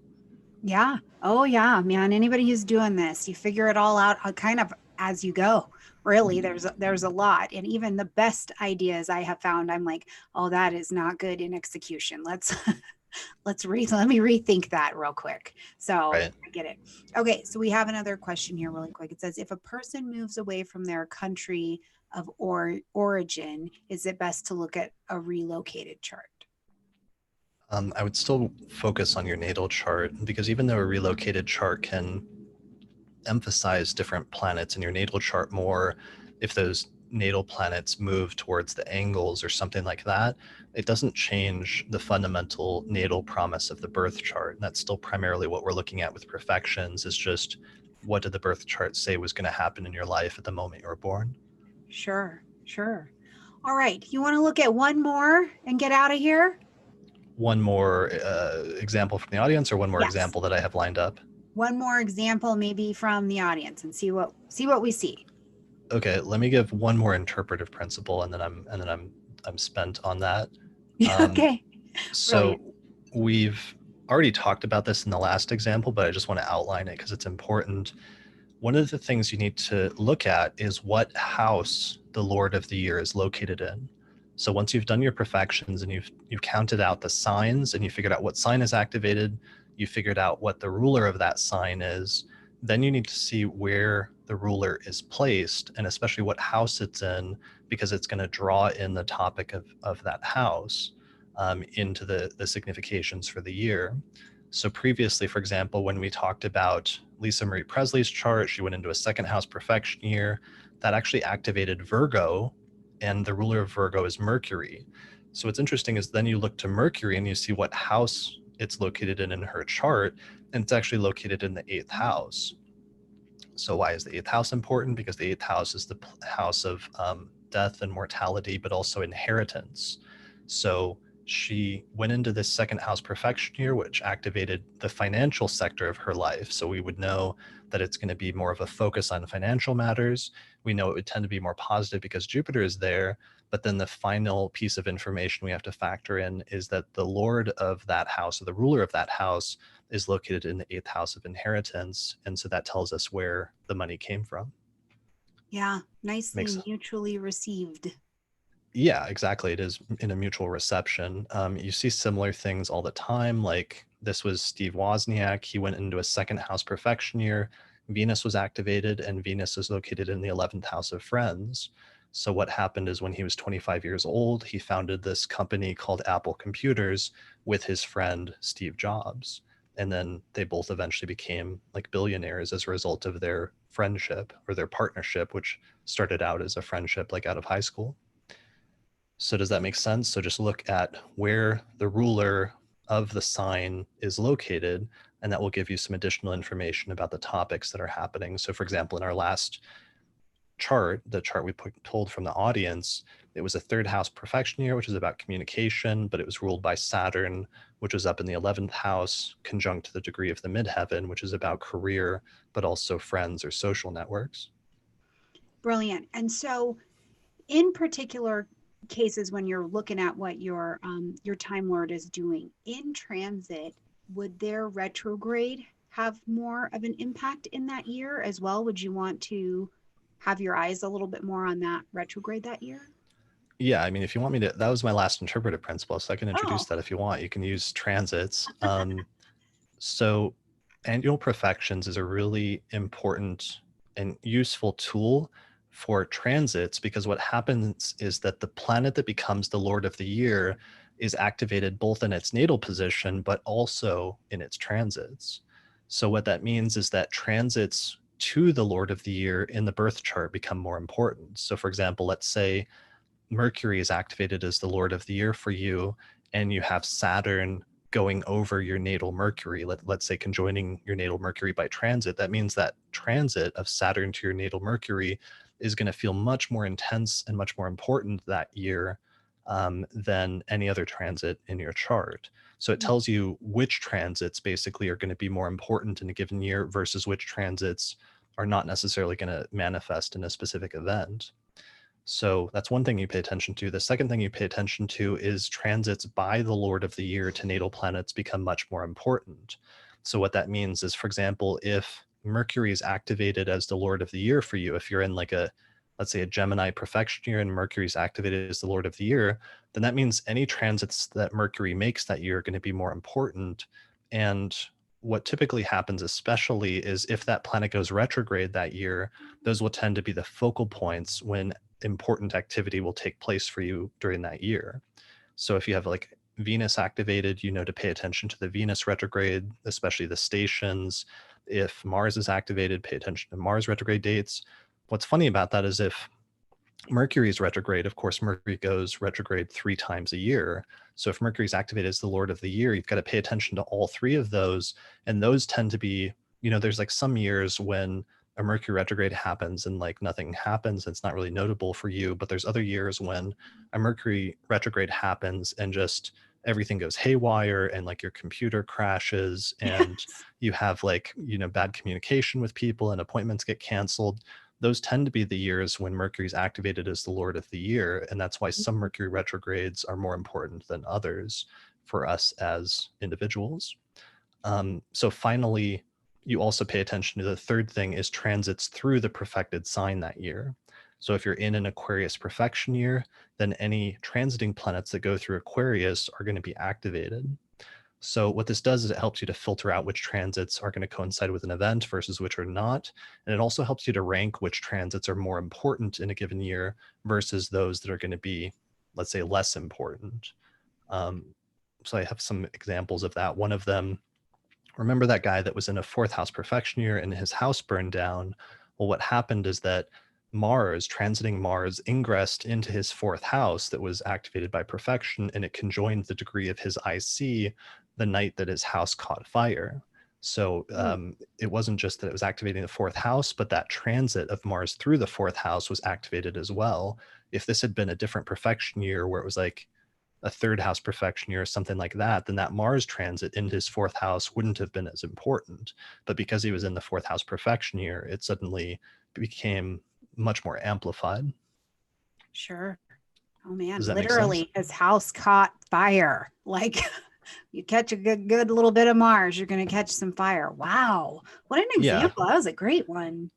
Speaker 1: Yeah. Oh, yeah, man. Anybody who's doing this, you figure it all out kind of as you go. Really, there's a lot, and even the best ideas I have found, I'm like, oh, that is not good in execution. Let's let me rethink that real quick. So
Speaker 2: Right.
Speaker 1: I get it. Okay, so we have another question here, really quick. It says, if a person moves away from their country of origin, is it best to look at a relocated chart?
Speaker 2: I would still focus on your natal chart because even though a relocated chart can emphasize different planets in your natal chart more, if those natal planets move towards the angles or something like that, it doesn't change the fundamental natal promise of the birth chart. And that's still primarily what we're looking at with perfections, is just what did the birth chart say was going to happen in your life at the moment you were born.
Speaker 1: Sure, sure. All right, you want to look at one more and get out of here?
Speaker 2: One more example from the audience, or one more
Speaker 1: Yes.
Speaker 2: example that I have lined up?
Speaker 1: One more example maybe from the audience and see what we see.
Speaker 2: Okay, let me give one more interpretive principle, and then I'm spent on that. Um,
Speaker 1: Okay.
Speaker 2: so
Speaker 1: Brilliant.
Speaker 2: we've already talked about this in the last example, but I just want to outline it because it's important. One of the things you need to look at is what house the Lord of the Year is located in. So once you've done your perfections and you've counted out the signs and you figured out what sign is activated, you figured out what the ruler of that sign is, then you need to see where the ruler is placed and especially what house it's in, because it's going to draw in the topic of that house into the significations for the year. So previously, for example, when we talked about Lisa Marie Presley's chart, she went into a second house perfection year that actually activated Virgo, and the ruler of Virgo is Mercury. So what's interesting is then you look to Mercury and you see what house it's located in her chart, and it's actually located in the eighth house. So why is the eighth house important? Because the eighth house is the house of death and mortality, but also inheritance. So she went into this second house perfection year, which activated the financial sector of her life. So we would know that it's going to be more of a focus on financial matters. We know it would tend to be more positive because Jupiter is there. But then the final piece of information we have to factor in is that the Lord of that house, or the ruler of that house, is located in the eighth house of inheritance. And so that tells us where the money came from.
Speaker 1: Yeah, nicely
Speaker 2: Makes
Speaker 1: mutually received.
Speaker 2: Yeah, exactly. It is in a mutual reception. You see similar things all the time. Like this was Steve Wozniak. He went into a second house perfection year. Venus was activated, and Venus is located in the 11th house of friends. So what happened is when he was 25 years old, he founded this company called Apple Computers with his friend Steve Jobs. And then they both eventually became like billionaires as a result of their friendship or their partnership, which started out as a friendship like out of high school. So does that make sense? So just look at where the ruler of the sign is located, and that will give you some additional information about the topics that are happening. So for example, in our last chart, the chart we pulled from the audience, it was a third house profection year, which is about communication, but it was ruled by Saturn, which was up in the 11th house, conjunct to the degree of the midheaven, which is about career, but also friends or social networks.
Speaker 1: Brilliant. And so, in particular cases, when you're looking at what your Time Lord is doing in transit, would their retrograde have more of an impact in that year as well? Would you want to have your eyes a little bit more on that retrograde that year?
Speaker 2: Yeah, I mean, if you want me to, that was my last interpretive principle, so I can introduce
Speaker 1: Oh,
Speaker 2: that if you want. You can use transits. So annual perfections is a really important and useful tool for transits because what happens is that the planet that becomes the Lord of the Year is activated both in its natal position, but also in its transits. So what that means is that transits to the Lord of the Year in the birth chart become more important. So for example, let's say Mercury is activated as the Lord of the Year for you, and you have Saturn going over your natal Mercury, let's say conjoining your natal Mercury by transit, that means that transit of Saturn to your natal Mercury is going to feel much more intense and much more important that year than any other transit in your chart. So it tells you which transits basically are going to be more important in a given year versus which transits are not necessarily going to manifest in a specific event. So that's one thing you pay attention to. The second thing you pay attention to is transits by the Lord of the Year to natal planets become much more important. So what that means is, for example, if Mercury is activated as the Lord of the Year for you, if you're in like a, let's say a Gemini perfection year and Mercury is activated as the Lord of the Year, then that means any transits that Mercury makes that year are going to be more important. And what typically happens, especially, is if that planet goes retrograde that year, those will tend to be the focal points when important activity will take place for you during that year. So if you have like Venus activated, you know to pay attention to the Venus retrograde, especially the stations. If Mars is activated, pay attention to Mars retrograde dates. What's funny about that is if Mercury is retrograde, of course, Mercury goes retrograde 3 times a year. So if Mercury is activated as the Lord of the Year, you've got to pay attention to all three of those. And those tend to be, there's like some years when a Mercury retrograde happens and like nothing happens. It's not really notable for you. But there's other years when a Mercury retrograde happens and just everything goes haywire and like your computer crashes and
Speaker 1: yes.
Speaker 2: you have like, bad communication with people and appointments get canceled. Those tend to be the years when Mercury's activated as the Lord of the Year. And that's why some Mercury retrogrades are more important than others for us as individuals. So finally, you also pay attention to the third thing is transits through the perfected sign that year. So if you're in an Aquarius perfection year, then any transiting planets that go through Aquarius are going to be activated. So what this does is it helps you to filter out which transits are going to coincide with an event versus which are not. And it also helps you to rank which transits are more important in a given year versus those that are going to be, let's say, less important. Um, so I have some examples of that. One of them, remember that guy that was in a fourth house perfection year and his house burned down? Well, what happened is that Mars, transiting Mars, ingressed into his fourth house that was activated by perfection, and it conjoined the degree of his IC the night that his house caught fire. So it wasn't just that it was activating the fourth house, but that transit of Mars through the fourth house was activated as well. If this had been a different perfection year where it was like a third house perfection year or something like that, then that Mars transit into his fourth house wouldn't have been as important. But because he was in the fourth house perfection year, it suddenly became much more amplified.
Speaker 1: Sure. Oh man,
Speaker 2: Does that make sense?
Speaker 1: literally his house caught fire. Like you catch a good little bit of Mars, you're going to catch some fire. Wow. What an
Speaker 2: Yeah.
Speaker 1: example. That was a great one.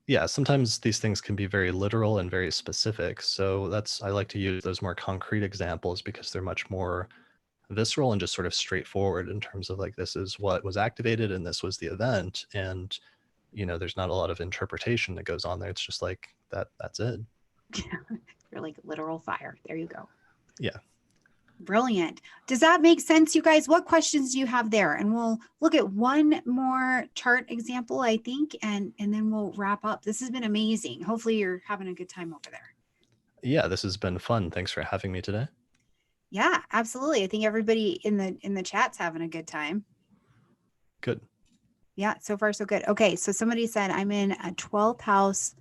Speaker 2: Yeah, sometimes these things can be very literal and very specific. So I like to use those more concrete examples because they're much more visceral and just sort of straightforward in terms of like, this is what was activated and this was the event. And, there's not a lot of interpretation that goes on there. It's just like that's it.
Speaker 1: You're like literal fire. There you go.
Speaker 2: Yeah.
Speaker 1: Brilliant. Does that make sense, you guys? What questions do you have there? And we'll look at one more chart example, I think, and then we'll wrap up. This has been amazing. Hopefully you're having a good time over there.
Speaker 2: Yeah, this has been fun. Thanks for having me today.
Speaker 1: Yeah, absolutely. I think everybody in the chat's having a good time.
Speaker 2: Good.
Speaker 1: Yeah, so far so good. Okay, so somebody said I'm in a 12th house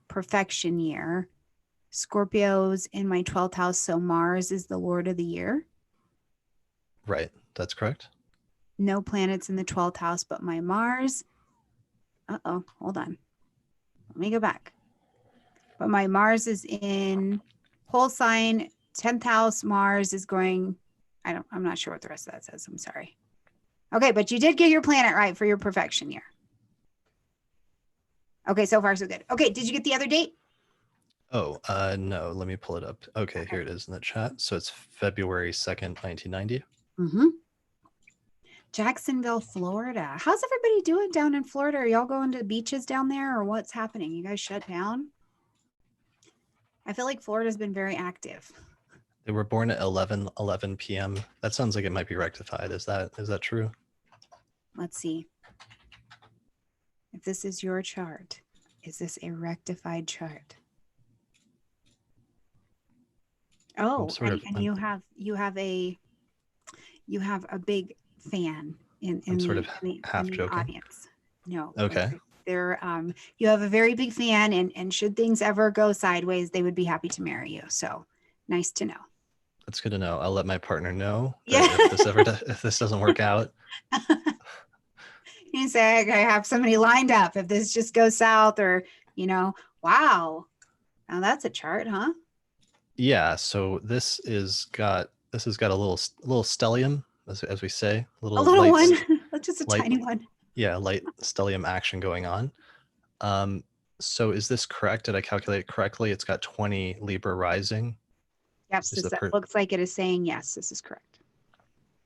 Speaker 1: perfection year. Scorpio's in my 12th house, so Mars is the Lord of the year.
Speaker 2: Right, that's correct.
Speaker 1: No planets in the 12th house, but my Mars. Uh-oh, hold on. Let me go back. But my Mars is in whole sign, 10th house. Mars is going, I'm not sure what the rest of that says. I'm sorry. Okay, but you did get your planet right for your perfection year. Okay, so far so good. Okay, did you get the other date?
Speaker 2: Oh, no, let me pull it up. Okay, here it is in the chat. So it's February 2nd, 1990.
Speaker 1: Mm-hmm. Jacksonville, Florida. How's everybody doing down in Florida? Are y'all going to the beaches down there or what's happening? You guys shut down? I feel like Florida's been very active.
Speaker 2: They were born at 11 p.m. That sounds like it might be rectified. Is that true?
Speaker 1: Let's see. If this is your chart, is this a rectified chart? Oh, and you have a big fan in the audience. No.
Speaker 2: Okay.
Speaker 1: They're you have a very big fan, and should things ever go sideways, they would be happy to marry you. So nice to know.
Speaker 2: That's good to know. I'll let my partner know
Speaker 1: Yeah.
Speaker 2: if this doesn't work out.
Speaker 1: You say, I have somebody lined up if this just goes south, or wow. Now that's a chart, huh?
Speaker 2: Yeah, so this has got a little stellium, as we say,
Speaker 1: a little one, just a tiny one.
Speaker 2: Yeah, light stellium action going on. So is this correct? Did I calculate it correctly? It's got 20 Libra rising.
Speaker 1: Yes, that looks like it is saying yes, this is correct.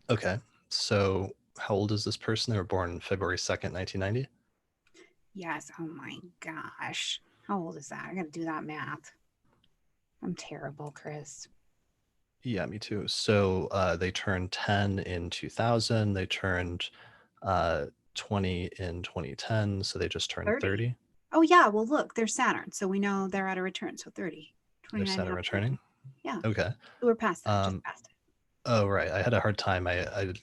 Speaker 2: Okay, so how old is this person? They were born February 2nd, 1990.
Speaker 1: Yes. Oh my gosh. How old is that? I got to do that math. I'm terrible, Chris.
Speaker 2: Yeah, me too. So they turned 10 in 2000. They turned 20 in 2010. So they just turned 30.
Speaker 1: Oh, yeah. Well, look, they're Saturn. So we know they're at a return. So 30.
Speaker 2: They're Saturn returning?
Speaker 1: 30. Yeah.
Speaker 2: Okay.
Speaker 1: We're past that. Just past it.
Speaker 2: Oh, right. I had a hard time. I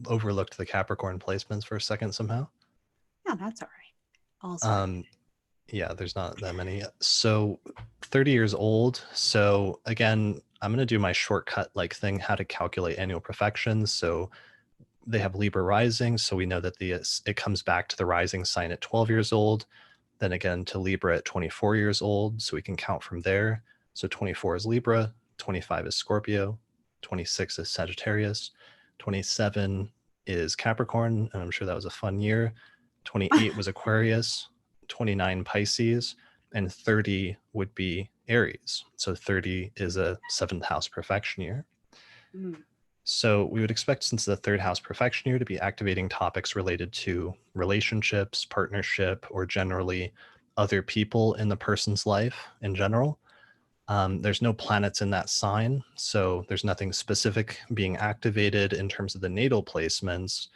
Speaker 2: overlooked the Capricorn placements for a second somehow.
Speaker 1: Yeah, that's all right. Also.
Speaker 2: Yeah, there's not that many. So 30 years old. So again, I'm going to do my shortcut like thing, how to calculate annual perfections. So they have Libra rising. So we know that it comes back to the rising sign at 12 years old. Then again to Libra at 24 years old. So we can count from there. So 24 is Libra, 25 is Scorpio, 26 is Sagittarius, 27 is Capricorn. And I'm sure that was a fun year. 28 was Aquarius, 29 Pisces, and 30 would be Aries. So 30 is a 7th house perfection year. So we would expect, since the 3rd house perfection year, to be activating topics related to relationships, partnership, or generally other people in the person's life in general. There's no planets in that sign, so there's nothing specific being activated in terms of the natal placements.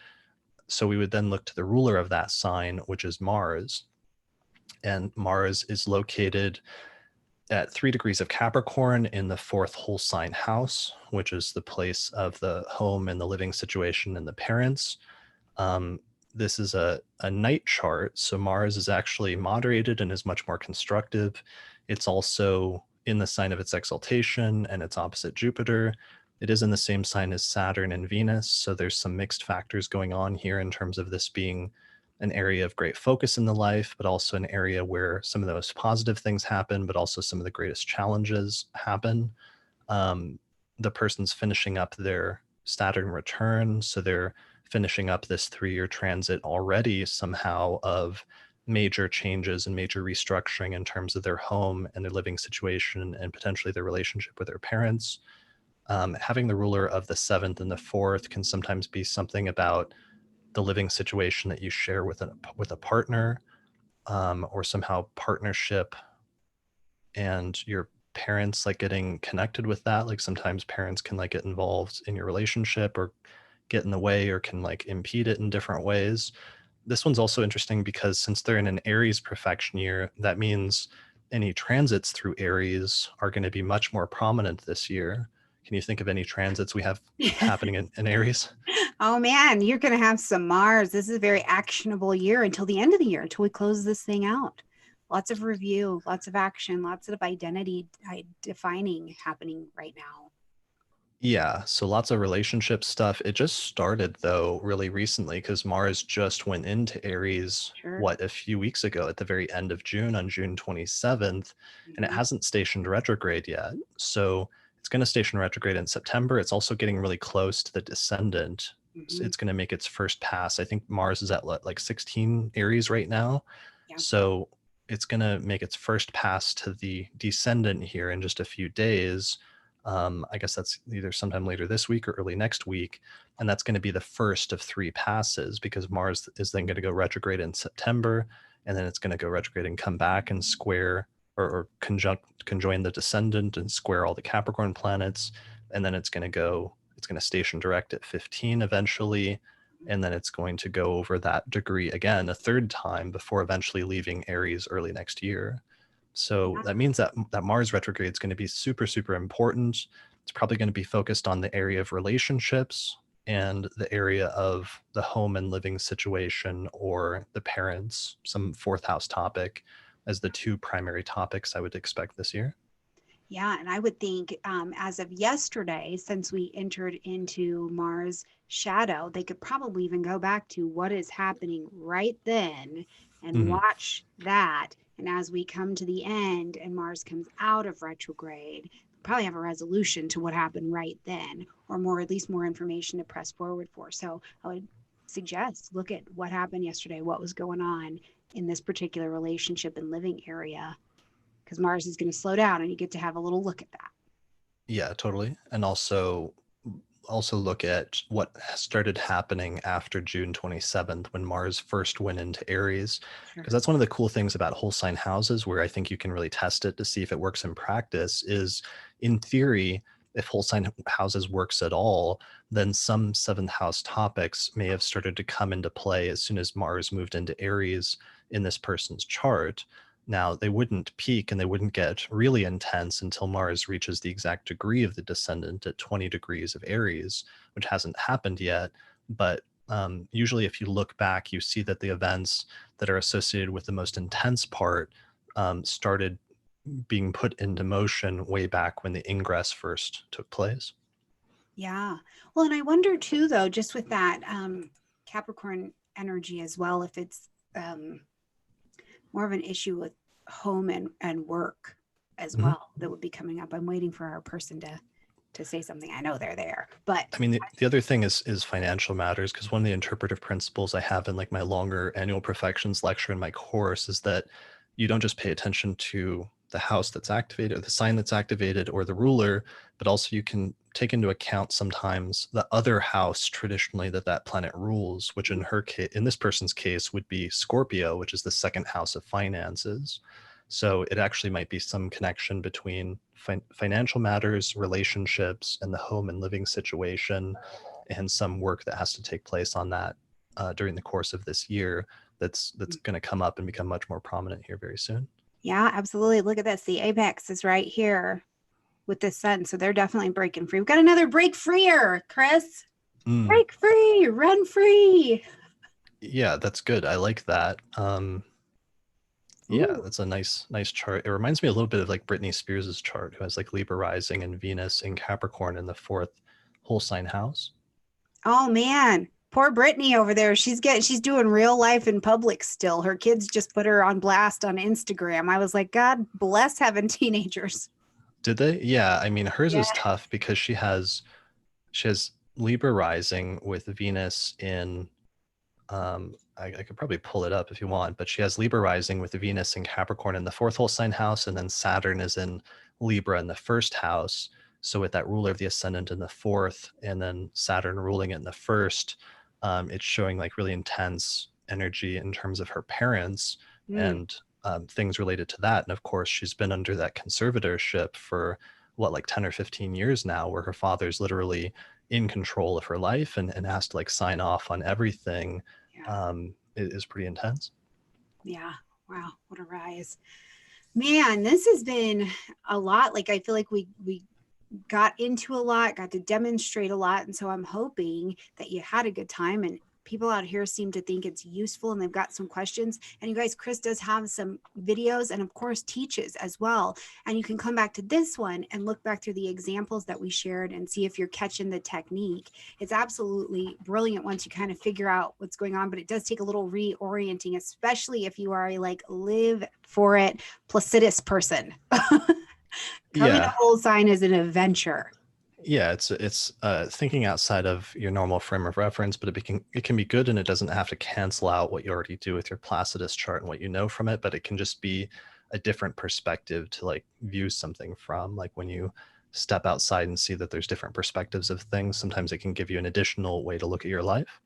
Speaker 2: So we would then look to the ruler of that sign, which is Mars. And Mars is located at 3 degrees of Capricorn in the 4th whole sign house, which is the place of the home and the living situation and the parents. This is a night chart, so Mars is actually moderated and is much more constructive. It's also in the sign of its exaltation, and it's opposite Jupiter. It is in the same sign as Saturn and Venus, so there's some mixed factors going on here in terms of this being an area of great focus in the life, but also an area where some of the most positive things happen, but also some of the greatest challenges happen. The person's finishing up their Saturn return, so they're finishing up this 3-year transit already somehow of major changes and major restructuring in terms of their home and their living situation and potentially their relationship with their parents. Having the ruler of the seventh and the fourth can sometimes be something about the living situation that you share with a partner, or somehow partnership and your parents like getting connected with that. Like sometimes parents can like get involved in your relationship or get in the way or can like impede it in different ways. This one's also interesting because since they're in an Aries profection year, that means any transits through Aries are going to be much more prominent this year. Can you think of any transits we have happening in Aries?
Speaker 1: Oh man, you're going to have some Mars. This is a very actionable year until the end of the year, until we close this thing out. Lots of review, lots of action, lots of identity defining happening right now.
Speaker 2: Yeah, so lots of relationship stuff. It just started though really recently because Mars just went into Aries,
Speaker 1: Sure.
Speaker 2: what, a few weeks ago at the very end of June on June 27th, and it
Speaker 1: Mhm.
Speaker 2: hasn't stationed retrograde yet. So it's going to station retrograde in September. It's also getting really close to the descendant. So
Speaker 1: Mhm.
Speaker 2: it's going to make its first pass. I think Mars is at like 16 Aries right now.
Speaker 1: Yeah.
Speaker 2: So it's going to make its first pass to the descendant here in just a few days. I guess that's either sometime later this week or early next week. And that's going to be the first of three passes because Mars is then going to go retrograde in September. And then it's going to go retrograde and come back and square or conjoin the descendant and square all the Capricorn planets. And then it's going to station direct at 15 eventually. And then it's going to go over that degree again a third time before eventually leaving Aries early next year. So
Speaker 1: Yeah.
Speaker 2: that means that Mars retrograde is going to be super, super important. It's probably going to be focused on the area of relationships and the area of the home and living situation or the parents, some fourth house topic as the two primary topics I would expect this year.
Speaker 1: Yeah, and I would think as of yesterday, since we entered into Mars shadow, they could probably even go back to what is happening right then and
Speaker 2: Mhm.
Speaker 1: watch that. And as we come to the end and Mars comes out of retrograde, probably have a resolution to what happened right then, or more, at least more information to press forward for. So I would suggest look at what happened yesterday, what was going on in this particular relationship and living area because Mars is going to slow down and you get to have a little look at that.
Speaker 2: Yeah, totally. And also look at what started happening after June 27th when Mars first went into Aries. Because
Speaker 1: Sure.
Speaker 2: that's one of the cool things about whole sign houses, where I think you can really test it to see if it works in practice, is in theory, if whole sign houses works at all, then some seventh house topics may have started to come into play as soon as Mars moved into Aries in this person's chart. Now, they wouldn't peak and they wouldn't get really intense until Mars reaches the exact degree of the descendant at 20 degrees of Aries, which hasn't happened yet. But usually, if you look back, you see that the events that are associated with the most intense part started being put into motion way back when the ingress first took place.
Speaker 1: Yeah. Well, and I wonder too, though, just with that Capricorn energy as well, if it's um, more of an issue with home and work as
Speaker 2: Mhm.
Speaker 1: well that would be coming up. I'm waiting for our person to say something. I know they're there, but
Speaker 2: I mean, the other thing is financial matters, because one of the interpretive principles I have in like my longer annual Profections lecture in my course is that you don't just pay attention to the house that's activated or the sign that's activated or the ruler, but also you can take into account sometimes the other house traditionally that planet rules, which in her case, in this person's case, would be Scorpio, which is the second house of finances. So it actually might be some connection between financial matters, relationships, and the home and living situation, and some work that has to take place on that during the course of this year. That's going to come up and become much more prominent here very soon.
Speaker 1: yeah, absolutely. Look at this. The apex is right here with the sun. So they're definitely breaking free. We've got another break freer, Chris.
Speaker 2: Mm,
Speaker 1: Break free, run free.
Speaker 2: yeah, that's good. I like that. Yeah,
Speaker 1: Ooh.
Speaker 2: that's a nice chart. It reminds me a little bit of like Britney Spears's chart, who has like Libra rising and Venus in Capricorn in the fourth whole sign house.
Speaker 1: Oh man, poor Brittany over there. She's doing real life in public still. Her kids just put her on blast on Instagram. I was like, God bless having teenagers.
Speaker 2: Did they? Yeah, I mean hers
Speaker 1: Yeah.
Speaker 2: is tough because she has Libra rising with Venus in I could probably pull it up if you want, but she has Libra rising with Venus and Capricorn in the fourth whole sign house, and then Saturn is in Libra in the first house. So with that ruler of the ascendant in the fourth, and then Saturn ruling it in the first, it's showing like really intense energy in terms of her parents
Speaker 1: Mm,
Speaker 2: and things related to that. And of course, she's been under that conservatorship for what, like 10 or 15 years now, where her father's literally in control of her life and has to like sign off on everything.
Speaker 1: yeah.
Speaker 2: It is pretty intense.
Speaker 1: Yeah. Wow. What a rise. Man, this has been a lot. Like I feel like we got into a lot, got to demonstrate a lot. And so I'm hoping that you had a good time, and people out here seem to think it's useful and they've got some questions. And you guys, Chris does have some videos and of course teaches as well. And you can come back to this one and look back through the examples that we shared and see if you're catching the technique. It's absolutely brilliant once you kind of figure out what's going on, but it does take a little reorienting, especially if you are a like live for it Placidus person. Coming to
Speaker 2: Yeah.
Speaker 1: whole sign is an adventure.
Speaker 2: Yeah, it's thinking outside of your normal frame of reference, but it can be good, and it doesn't have to cancel out what you already do with your Placidus chart and what you know from it, but it can just be a different perspective to like view something from. Like when you step outside and see that there's different perspectives of things, sometimes it can give you an additional way to look at your life.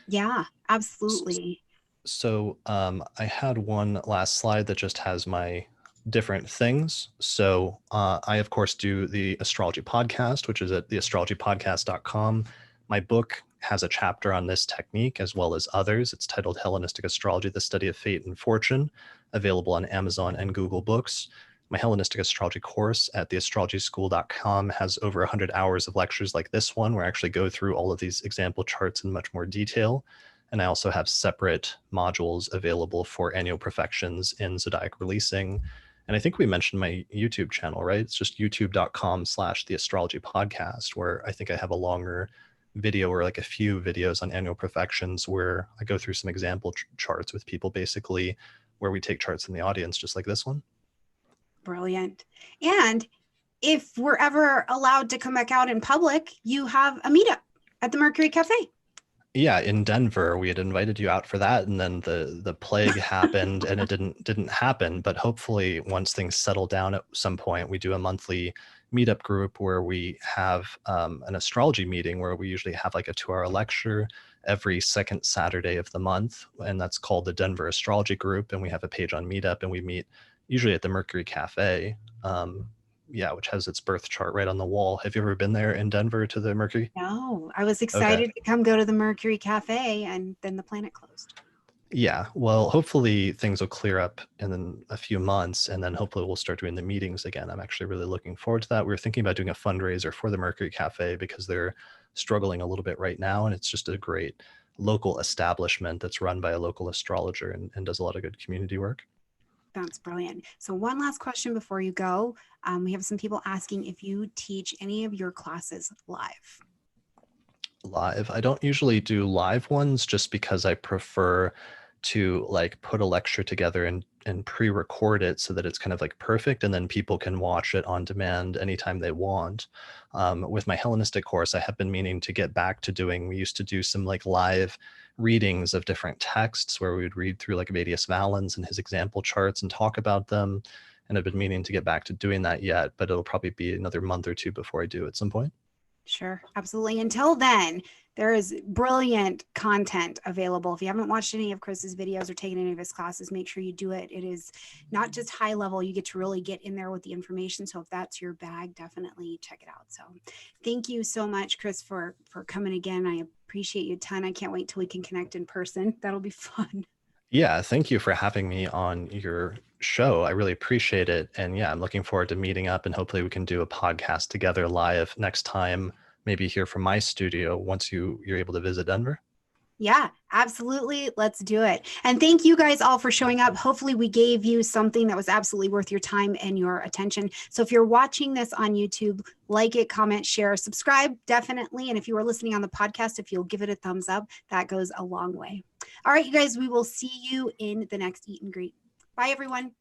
Speaker 1: Yeah, absolutely.
Speaker 2: So I had one last slide that just has my different things. So I, of course, do the astrology podcast, which is at theastrologypodcast.com. My book has a chapter on this technique as well as others. It's titled Hellenistic Astrology, The Study of Fate and Fortune, available on Amazon and Google Books. My Hellenistic Astrology course at theastrologyschool.com has over 100 hours of lectures like this one, where I actually go through all of these example charts in much more detail. And I also have separate modules available for annual profections in zodiac releasing. And I think we mentioned my YouTube channel, right? It's just youtube.com/the astrology podcast, where I think I have a longer video or like a few videos on annual profections where I go through some example charts with people, basically, where we take charts in the audience, just like this one.
Speaker 1: Brilliant. And if we're ever allowed to come back out in public, you have a meetup at the Mercury Cafe.
Speaker 2: Yeah, in Denver, we had invited you out for that, and then the plague happened, and it didn't happen. But hopefully, once things settle down at some point, we do a monthly meetup group where we have an astrology meeting, where we usually have like a 2-hour lecture every second Saturday of the month, and that's called the Denver Astrology Group. And we have a page on Meetup, and we meet usually at the Mercury Cafe. Yeah, which has its birth chart right on the wall. Have you ever been there in Denver to the Mercury?
Speaker 1: No, I was
Speaker 2: Okay.
Speaker 1: excited to come go to the Mercury Cafe, and then the planet closed.
Speaker 2: Yeah, well, hopefully things will clear up in a few months, and then hopefully we'll start doing the meetings again. I'm actually really looking forward to that. We were thinking about doing a fundraiser for the Mercury Cafe because they're struggling a little bit right now, and it's just a great local establishment that's run by a local astrologer and does a lot of good community work.
Speaker 1: That's brilliant. So one last question before you go. We have some people asking if you teach any of your classes live.
Speaker 2: Live. I don't usually do live ones just because I prefer to like put a lecture together and pre-record it so that it's kind of like perfect, and then people can watch it on demand anytime they want. With my Hellenistic course, I have been meaning to get back to doing, we used to do some like live readings of different texts where we would read through like Vedius Valens and his example charts and talk about them. And I've been meaning to get back to doing that yet, but it'll probably be another month or two before I do at some point.
Speaker 1: Sure, absolutely. Until then, there is brilliant content available. If you haven't watched any of Chris's videos or taken any of his classes, make sure you do it. It is not just high level, you get to really get in there with the information. So if that's your bag, definitely check it out. So thank you so much, Chris, for coming again. I appreciate you a ton. I can't wait till we can connect in person. That'll be fun.
Speaker 2: Yeah, thank you for having me on your show. I really appreciate it. And yeah, I'm looking forward to meeting up, and hopefully we can do a podcast together live next time, maybe here from my studio once you're able to visit Denver.
Speaker 1: Yeah, absolutely. Let's do it. And thank you guys all for showing up. Hopefully we gave you something that was absolutely worth your time and your attention. So if you're watching this on YouTube, like it, comment, share, subscribe, definitely. And if you are listening on the podcast, if you'll give it a thumbs up, that goes a long way. All right, you guys, we will see you in the next Eat and Greet. Bye, everyone.